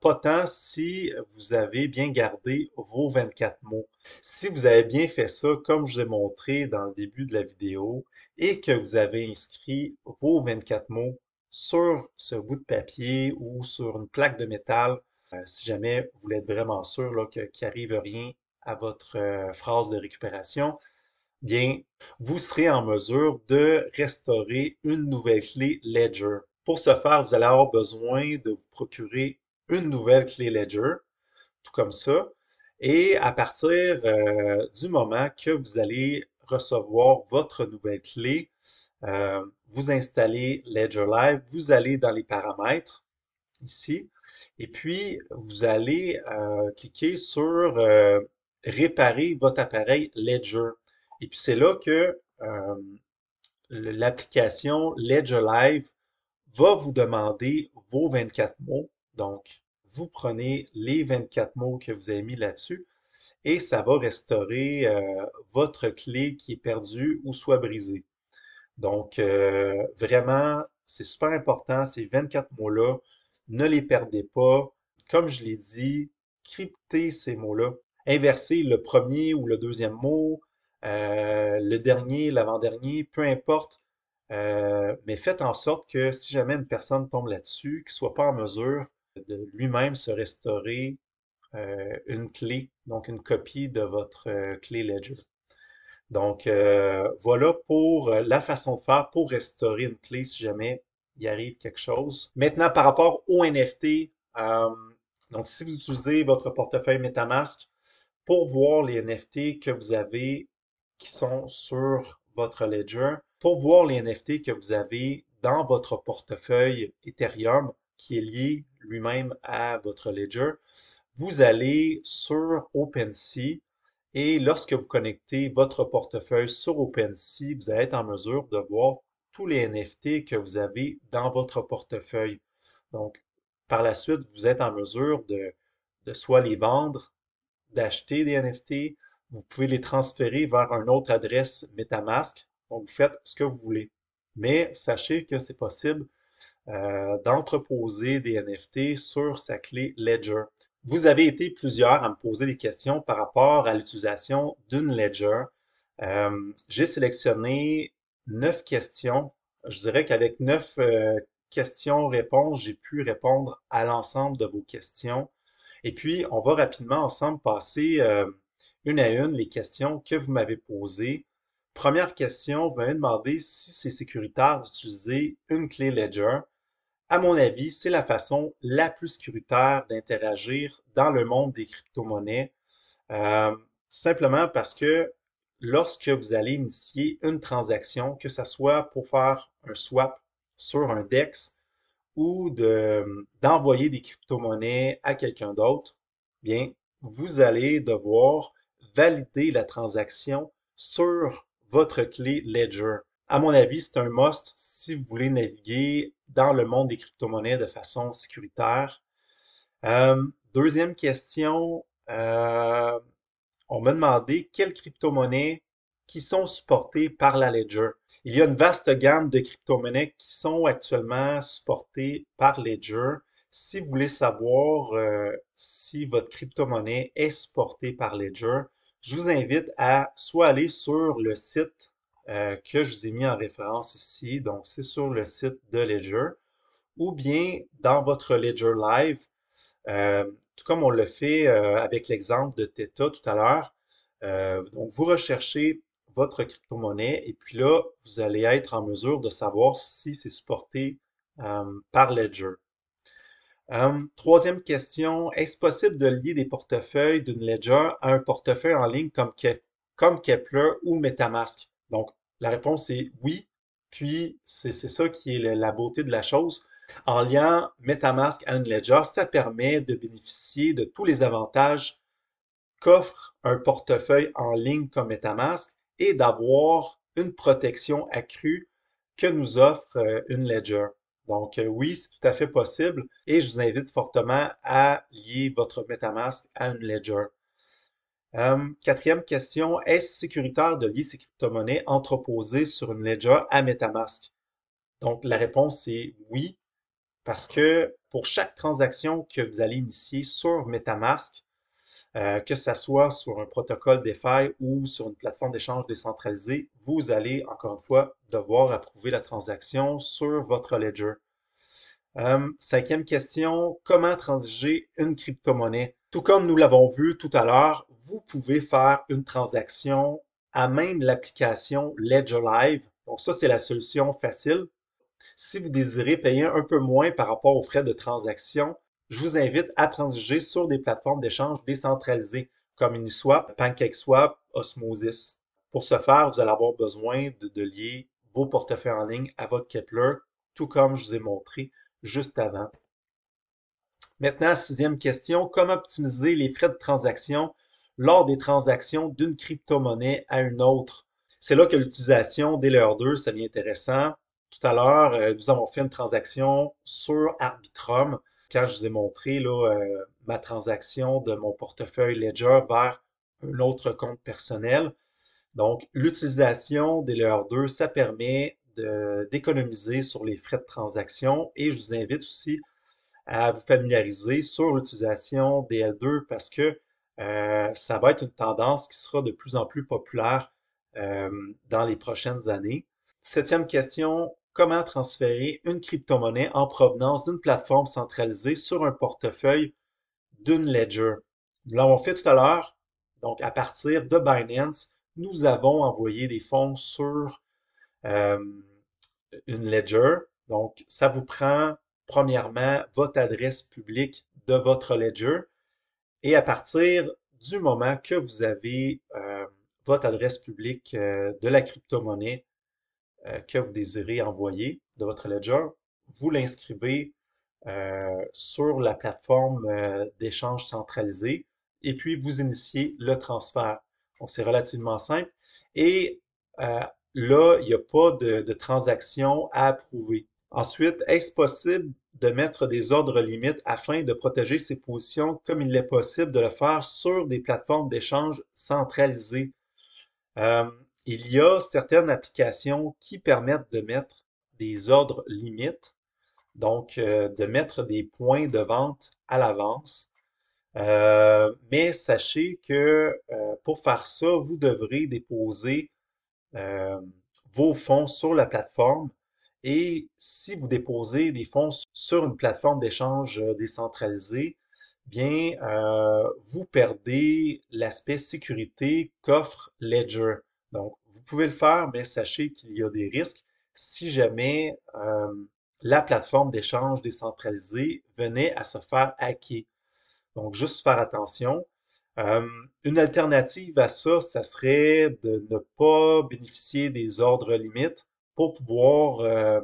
pas tant si vous avez bien gardé vos 24 mots. Si vous avez bien fait ça, comme je vous ai montré dans le début de la vidéo, et que vous avez inscrit vos 24 mots sur ce bout de papier ou sur une plaque de métal, si jamais vous voulez être vraiment sûr là, qu'il n'arrive rien à votre phrase de récupération, bien, vous serez en mesure de restaurer une nouvelle clé Ledger. Pour ce faire, vous allez avoir besoin de vous procurer une nouvelle clé Ledger, tout comme ça. Et à partir du moment que vous allez recevoir votre nouvelle clé, vous installez Ledger Live, vous allez dans les paramètres ici, et puis vous allez cliquer sur réparer votre appareil Ledger. Et puis c'est là que l'application Ledger Live va vous demander vos 24 mots. Donc, vous prenez les 24 mots que vous avez mis là-dessus et ça va restaurer votre clé qui est perdue ou soit brisée. Donc, vraiment, c'est super important, ces 24 mots-là, ne les perdez pas. Comme je l'ai dit, cryptez ces mots-là. Inversez le premier ou le deuxième mot, le dernier, l'avant-dernier, peu importe. Mais faites en sorte que si jamais une personne tombe là-dessus, qu'il ne soit pas en mesure de lui-même se restaurer une clé, donc une copie de votre clé Ledger. Donc, voilà pour la façon de faire pour restaurer une clé si jamais il arrive quelque chose. Maintenant, par rapport au NFT, donc si vous utilisez votre portefeuille MetaMask pour voir les NFT que vous avez qui sont sur votre Ledger, pour voir les NFT que vous avez dans votre portefeuille Ethereum qui est lié lui-même à votre Ledger, vous allez sur OpenSea et lorsque vous connectez votre portefeuille sur OpenSea, vous allez être en mesure de voir tous les NFT que vous avez dans votre portefeuille. Donc, par la suite, vous êtes en mesure de soit les vendre, d'acheter des NFT, vous pouvez les transférer vers une autre adresse MetaMask. Donc, vous faites ce que vous voulez. Mais sachez que c'est possible d'entreposer des NFT sur sa clé Ledger. Vous avez été plusieurs à me poser des questions par rapport à l'utilisation d'une Ledger. J'ai sélectionné 9 questions. Je dirais qu'avec 9 questions-réponses, j'ai pu répondre à l'ensemble de vos questions. Et puis, on va rapidement ensemble passer une à une les questions que vous m'avez posées. Première question, vous m'avez demandé si c'est sécuritaire d'utiliser une clé Ledger. À mon avis, c'est la façon la plus sécuritaire d'interagir dans le monde des crypto-monnaies. Tout simplement parce que lorsque vous allez initier une transaction, que ce soit pour faire un swap sur un DEX ou d'envoyer des crypto-monnaies à quelqu'un d'autre, bien, vous allez devoir valider la transaction sur votre clé Ledger. À mon avis, c'est un must si vous voulez naviguer dans le monde des crypto-monnaies de façon sécuritaire. Deuxième question, on m'a demandé quelles crypto-monnaies qui sont supportées par la Ledger. Il y a une vaste gamme de crypto-monnaies qui sont actuellement supportées par Ledger. Si vous voulez savoir si votre crypto-monnaie est supportée par Ledger, je vous invite à soit aller sur le site que je vous ai mis en référence ici, donc c'est sur le site de Ledger, ou bien dans votre Ledger Live, tout comme on le fait avec l'exemple de Theta tout à l'heure. Donc, vous recherchez votre crypto-monnaie et puis là, vous allez être en mesure de savoir si c'est supporté par Ledger. Troisième question, est-ce possible de lier des portefeuilles d'une Ledger à un portefeuille en ligne comme Kepler ou MetaMask? Donc, la réponse est oui, puis c'est ça qui est la beauté de la chose. En liant MetaMask à une Ledger, ça permet de bénéficier de tous les avantages qu'offre un portefeuille en ligne comme MetaMask et d'avoir une protection accrue que nous offre une Ledger. Donc oui, c'est tout à fait possible et je vous invite fortement à lier votre MetaMask à une Ledger. Quatrième question, est-ce sécuritaire de lier ces crypto-monnaies entreposées sur une Ledger à MetaMask? Donc la réponse est oui. Parce que pour chaque transaction que vous allez initier sur MetaMask, que ce soit sur un protocole DeFi ou sur une plateforme d'échange décentralisée, vous allez, encore une fois, devoir approuver la transaction sur votre ledger. Cinquième question, comment transiger une crypto-monnaie? Tout comme nous l'avons vu tout à l'heure, vous pouvez faire une transaction à même l'application Ledger Live. Donc ça, c'est la solution facile. Si vous désirez payer un peu moins par rapport aux frais de transaction, je vous invite à transiger sur des plateformes d'échange décentralisées comme Uniswap, PancakeSwap, Osmosis. Pour ce faire, vous allez avoir besoin de lier vos portefeuilles en ligne à votre Kepler, tout comme je vous ai montré juste avant. Maintenant, sixième question, comment optimiser les frais de transaction lors des transactions d'une crypto-monnaie à une autre? C'est là que l'utilisation des Layer 2, ça devient intéressant. Tout à l'heure, nous avons fait une transaction sur Arbitrum quand je vous ai montré là, ma transaction de mon portefeuille Ledger vers un autre compte personnel. Donc, l'utilisation des Layer 2, ça permet d'économiser sur les frais de transaction et je vous invite aussi à vous familiariser sur l'utilisation des L2 parce que ça va être une tendance qui sera de plus en plus populaire euh, dans les prochaines années. Septième question, comment transférer une crypto-monnaie en provenance d'une plateforme centralisée sur un portefeuille d'une ledger? Nous l'avons fait tout à l'heure. Donc, à partir de Binance, nous avons envoyé des fonds sur euh, une ledger. Donc, ça vous prend premièrement votre adresse publique de votre ledger et à partir du moment que vous avez votre adresse publique de la crypto-monnaie que vous désirez envoyer de votre ledger, vous l'inscrivez sur la plateforme d'échange centralisé et puis vous initiez le transfert. Donc, c'est relativement simple. Et euh, là, il n'y a pas de transaction à approuver. Ensuite, est-ce possible de mettre des ordres limites afin de protéger ses positions comme il est possible de le faire sur des plateformes d'échange centralisées? Euh, il y a certaines applications qui permettent de mettre des ordres limites, donc de mettre des points de vente à l'avance. Mais sachez que pour faire ça, vous devrez déposer euh, vos fonds sur la plateforme. Et si vous déposez des fonds sur une plateforme d'échange décentralisée, bien, vous perdez l'aspect sécurité qu'offre Ledger. Donc, vous pouvez le faire, mais sachez qu'il y a des risques si jamais la plateforme d'échange décentralisée venait à se faire hacker. Donc, juste faire attention. Euh, une alternative à ça, ça serait de ne pas bénéficier des ordres limites pour pouvoir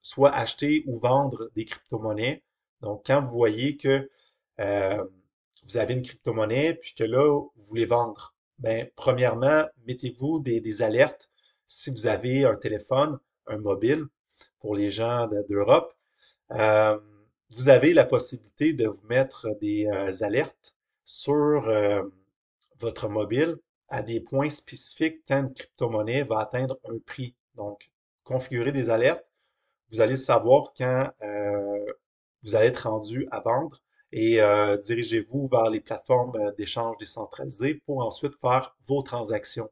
soit acheter ou vendre des crypto-monnaies. Donc, quand vous voyez que euh, vous avez une crypto-monnaie, puis que là, vous voulez vendre, ben, premièrement, mettez-vous des alertes si vous avez un téléphone, un mobile, pour les gens d'Europe. Euh, Vous avez la possibilité de vous mettre des alertes sur votre mobile à des points spécifiques quand une crypto-monnaie va atteindre un prix. Donc, configurer des alertes, vous allez savoir quand vous allez être rendu à vendre et dirigez-vous vers les plateformes d'échange décentralisées pour ensuite faire vos transactions.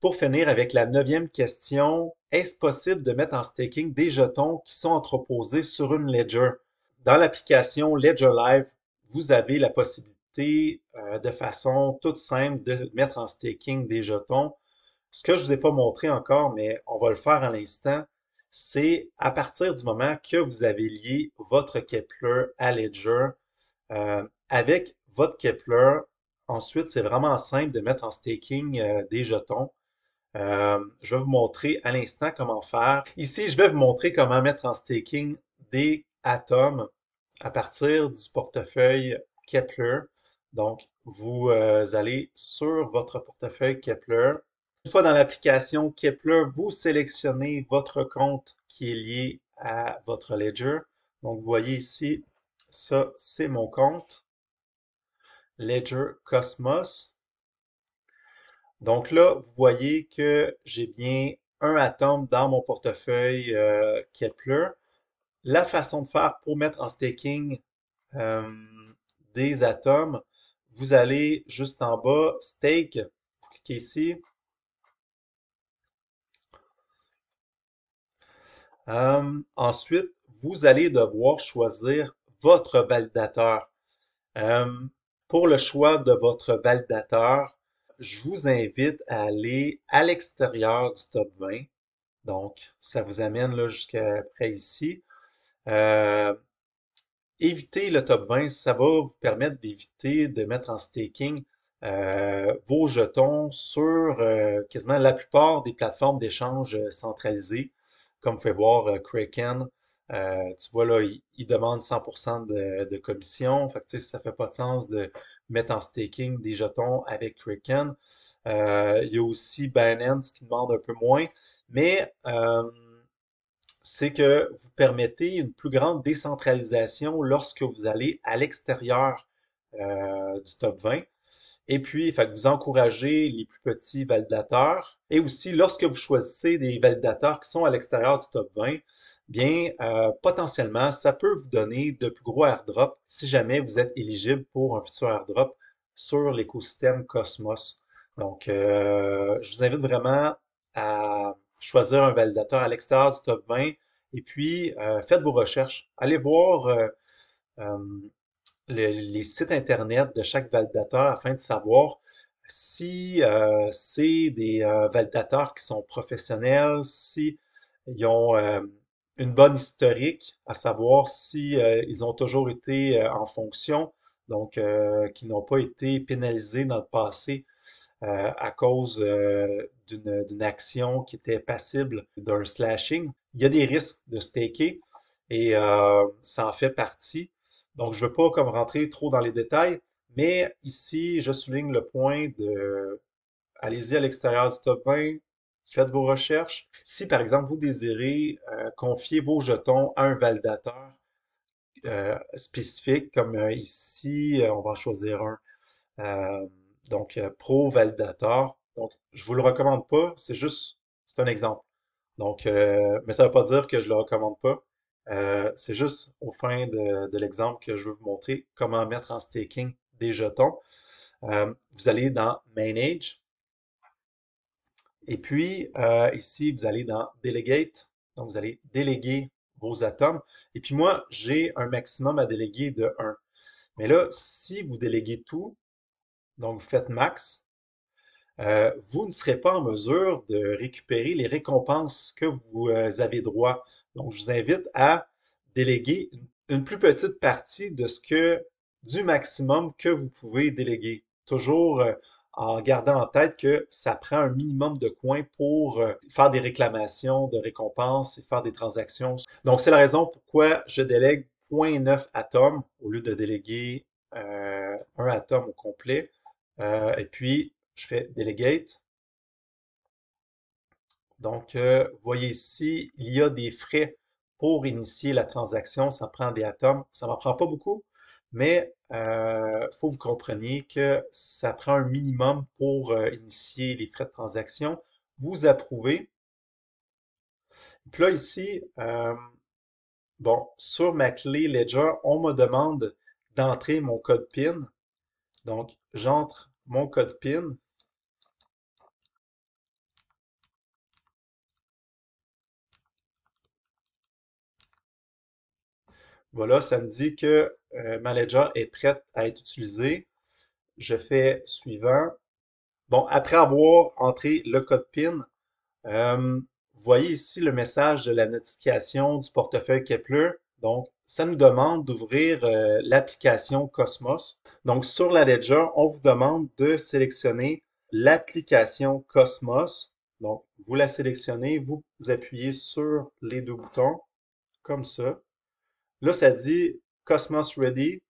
Pour finir avec la neuvième question, est-ce possible de mettre en staking des jetons qui sont entreposés sur une ledger? Dans l'application Ledger Live, vous avez la possibilité de façon toute simple de mettre en staking des jetons. Ce que je ne vous ai pas montré encore, mais on va le faire à l'instant, c'est à partir du moment que vous avez lié votre Kepler à Ledger, avec votre Kepler, ensuite, c'est vraiment simple de mettre en staking des jetons. Je vais vous montrer à l'instant comment faire. Ici, je vais vous montrer comment mettre en staking des atomes à partir du portefeuille Kepler. Donc, vous allez sur votre portefeuille Kepler. Une fois dans l'application Kepler, vous sélectionnez votre compte qui est lié à votre Ledger. Donc, vous voyez ici, ça, c'est mon compte Ledger Cosmos. Donc là, vous voyez que j'ai bien un atome dans mon portefeuille Kepler. la façon de faire pour mettre en staking euh, des atomes, vous allez juste en bas, stake, vous cliquez ici. Ensuite, vous allez devoir choisir votre validateur. Euh, pour le choix de votre validateur, je vous invite à aller à l'extérieur du top 20. Donc, ça vous amène là jusqu'à près ici. Euh, Éviter le top 20, ça va vous permettre d'éviter de mettre en staking vos jetons sur quasiment la plupart des plateformes d'échange centralisées. Comme vous pouvez voir, Kraken, tu vois là, il demande 100% de commission. Fait que, tu sais, ça fait pas de sens de mettre en staking des jetons avec Kraken. Il y a aussi Binance qui demande un peu moins, mais c'est que vous permettez une plus grande décentralisation lorsque vous allez à l'extérieur du top 20. Et puis, fait que vous encouragez les plus petits validateurs. Et aussi, lorsque vous choisissez des validateurs qui sont à l'extérieur du top 20, bien, potentiellement, ça peut vous donner de plus gros airdrops si jamais vous êtes éligible pour un futur airdrop sur l'écosystème Cosmos. Donc, je vous invite vraiment à choisir un validateur à l'extérieur du top 20 et puis faites vos recherches. Allez voir euh, les sites Internet de chaque validateur afin de savoir si c'est des validateurs qui sont professionnels, si ils ont une bonne historique, à savoir si ils ont toujours été en fonction, donc qu'ils n'ont pas été pénalisés dans le passé à cause d'une action qui était passible d'un slashing. Il y a des risques de staker et ça en fait partie. Donc, je ne veux pas comme rentrer trop dans les détails, mais ici, je souligne le point de allez-y à l'extérieur du top 20, faites vos recherches. Si, par exemple, vous désirez confier vos jetons à un validateur spécifique, comme ici, on va en choisir un. Euh, donc, Pro Validator. Donc, je vous le recommande pas, c'est un exemple. Donc, mais ça ne veut pas dire que je le recommande pas. C'est juste au fin de l'exemple que je veux vous montrer comment mettre en staking des jetons. Vous allez dans Manage et puis ici, vous allez dans Delegate. Donc, vous allez déléguer vos atomes. Et puis moi, j'ai un maximum à déléguer de 1. Mais là, si vous déléguez tout, donc vous faites max, vous ne serez pas en mesure de récupérer les récompenses que vous avez droit. Donc, je vous invite à déléguer une plus petite partie de du maximum que vous pouvez déléguer. Toujours en gardant en tête que ça prend un minimum de coins pour faire des réclamations de récompenses et faire des transactions. Donc, c'est la raison pourquoi je délègue 0,9 atomes au lieu de déléguer un atome au complet. Et puis, je fais Delegate. Donc, vous voyez ici, il y a des frais pour initier la transaction. Ça prend des atomes. Ça m'en prend pas beaucoup, mais faut que vous compreniez que ça prend un minimum pour initier les frais de transaction. Vous approuvez. Puis là, ici, bon, sur ma clé Ledger, on me demande d'entrer mon code PIN. Donc, j'entre mon code PIN. Voilà, ça me dit que ma ledger est prête à être utilisée. Je fais suivant. Bon, après avoir entré le code PIN, vous voyez ici le message de la notification du portefeuille Kepler. Donc, ça nous demande d'ouvrir l'application Cosmos. Donc, sur la ledger, on vous demande de sélectionner l'application Cosmos. Donc, vous la sélectionnez, vous appuyez sur les deux boutons, comme ça. Là, ça dit Cosmos Ready.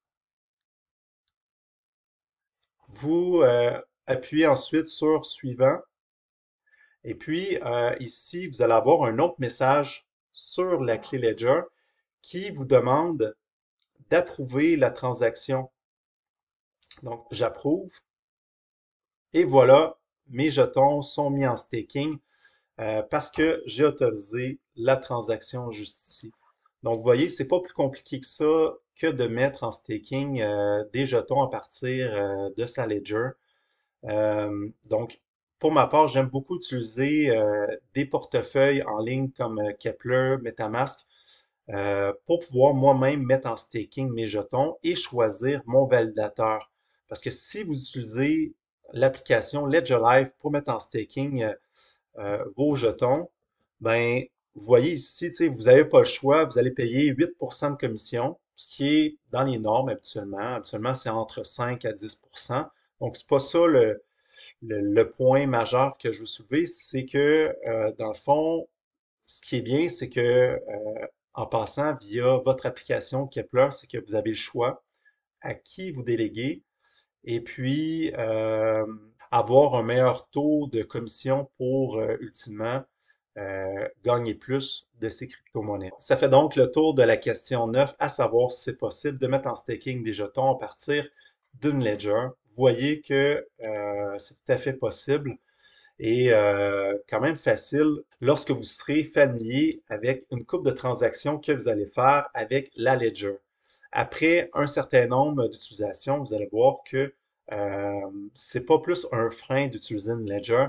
Vous appuyez ensuite sur Suivant. Et puis, ici, vous allez avoir un autre message sur la clé Ledger qui vous demande d'approuver la transaction. Donc, j'approuve. Et voilà, mes jetons sont mis en staking parce que j'ai autorisé la transaction juste ici. Donc, vous voyez, c'est pas plus compliqué que ça que de mettre en staking des jetons à partir de sa ledger. Donc, pour ma part, j'aime beaucoup utiliser des portefeuilles en ligne comme Kepler, MetaMask, pour pouvoir moi-même mettre en staking mes jetons et choisir mon validateur. Parce que si vous utilisez l'application Ledger Live pour mettre en staking vos jetons, ben, vous voyez ici, tu sais, vous n'avez pas le choix, vous allez payer 8% de commission, ce qui est dans les normes habituellement. Habituellement, c'est entre 5 à 10%. Donc, c'est pas ça le point majeur que je veux soulever, c'est que, dans le fond, ce qui est bien, c'est que, en passant via votre application Kepler, c'est que vous avez le choix à qui vous déléguez et puis avoir un meilleur taux de commission pour ultimement gagner plus de ces crypto-monnaies. Ça fait donc le tour de la question 9, à savoir si c'est possible de mettre en staking des jetons à partir d'une ledger. Vous voyez que c'est tout à fait possible et quand même facile lorsque vous serez familier avec une coupe de transactions que vous allez faire avec la ledger. Après un certain nombre d'utilisations, vous allez voir que c'est pas plus un frein d'utiliser une ledger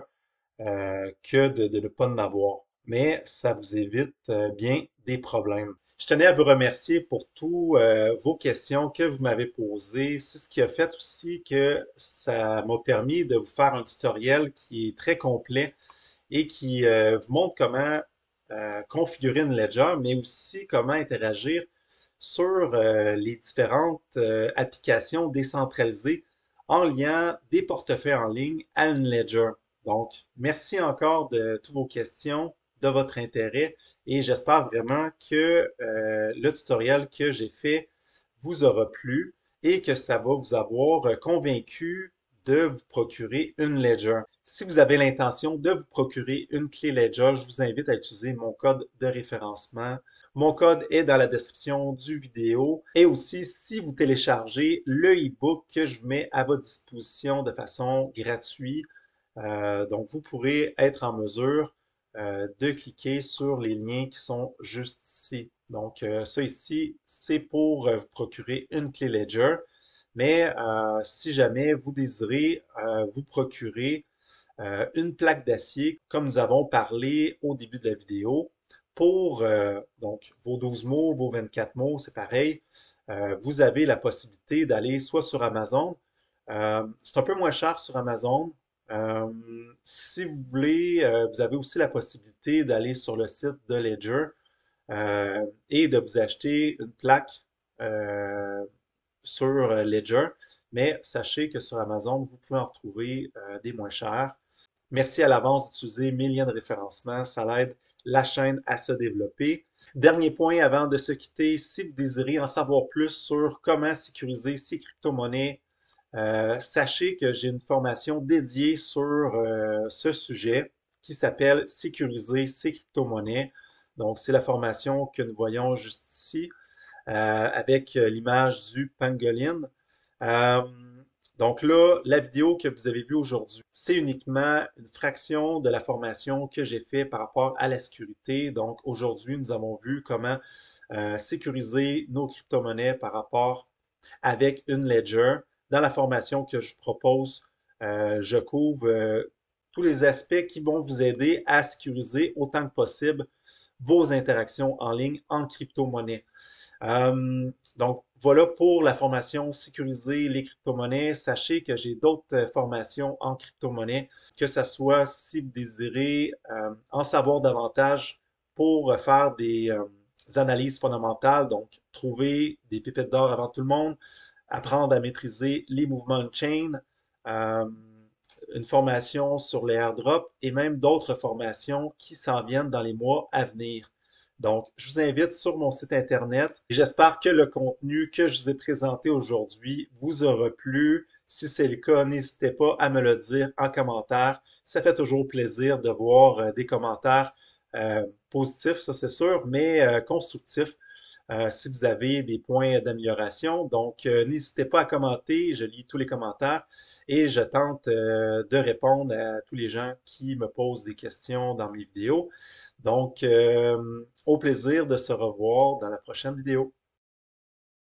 que de ne pas en avoir. Mais ça vous évite bien des problèmes. Je tenais à vous remercier pour tous vos questions que vous m'avez posées. C'est ce qui a fait aussi que ça m'a permis de vous faire un tutoriel qui est très complet et qui vous montre comment configurer une ledger, mais aussi comment interagir sur les différentes applications décentralisées en liant des portefeuilles en ligne à une ledger. Donc, merci encore de toutes vos questions, de votre intérêt et j'espère vraiment que le tutoriel que j'ai fait vous aura plu et que ça va vous avoir convaincu de vous procurer une ledger. Si vous avez l'intention de vous procurer une clé Ledger, je vous invite à utiliser mon code de référencement. Mon code est dans la description du vidéo. Et aussi, si vous téléchargez le e-book que je mets à votre disposition de façon gratuite, donc vous pourrez être en mesure de cliquer sur les liens qui sont juste ici. Donc, ça ici, c'est pour vous procurer une clé Ledger. Mais si jamais vous désirez vous procurer une plaque d'acier, comme nous avons parlé au début de la vidéo, pour donc vos 12 mots, vos 24 mots, c'est pareil. Vous avez la possibilité d'aller soit sur Amazon, c'est un peu moins cher sur Amazon. Euh, Si vous voulez, vous avez aussi la possibilité d'aller sur le site de Ledger et de vous acheter une plaque sur Ledger. Mais sachez que sur Amazon, vous pouvez en retrouver des moins chers. Merci à l'avance d'utiliser mes liens de référencement, ça l'aide la chaîne à se développer. Dernier point avant de se quitter, si vous désirez en savoir plus sur comment sécuriser ces crypto-monnaies, sachez que j'ai une formation dédiée sur ce sujet qui s'appelle Sécuriser ces crypto-monnaies. Donc, c'est la formation que nous voyons juste ici avec l'image du pangolin. Euh, donc là, la vidéo que vous avez vue aujourd'hui, c'est uniquement une fraction de la formation que j'ai fait par rapport à la sécurité. Donc aujourd'hui, nous avons vu comment sécuriser nos crypto-monnaies par rapport avec une ledger. Dans la formation que je propose, je couvre tous les aspects qui vont vous aider à sécuriser autant que possible vos interactions en ligne en crypto-monnaie. Donc, voilà pour la formation Sécuriser les crypto-monnaies. Sachez que j'ai d'autres formations en crypto-monnaie, que ce soit si vous désirez en savoir davantage pour faire des analyses fondamentales, donc trouver des pépites d'or avant tout le monde, apprendre à maîtriser les mouvements on-chain, euh, une formation sur les airdrops et même d'autres formations qui s'en viennent dans les mois à venir. Donc, je vous invite sur mon site internet et j'espère que le contenu que je vous ai présenté aujourd'hui vous aura plu. Si c'est le cas, n'hésitez pas à me le dire en commentaire. Ça fait toujours plaisir de voir des commentaires positifs, ça c'est sûr, mais constructifs. si vous avez des points d'amélioration. Donc, n'hésitez pas à commenter, je lis tous les commentaires et je tente de répondre à tous les gens qui me posent des questions dans mes vidéos. Donc, au plaisir de se revoir dans la prochaine vidéo.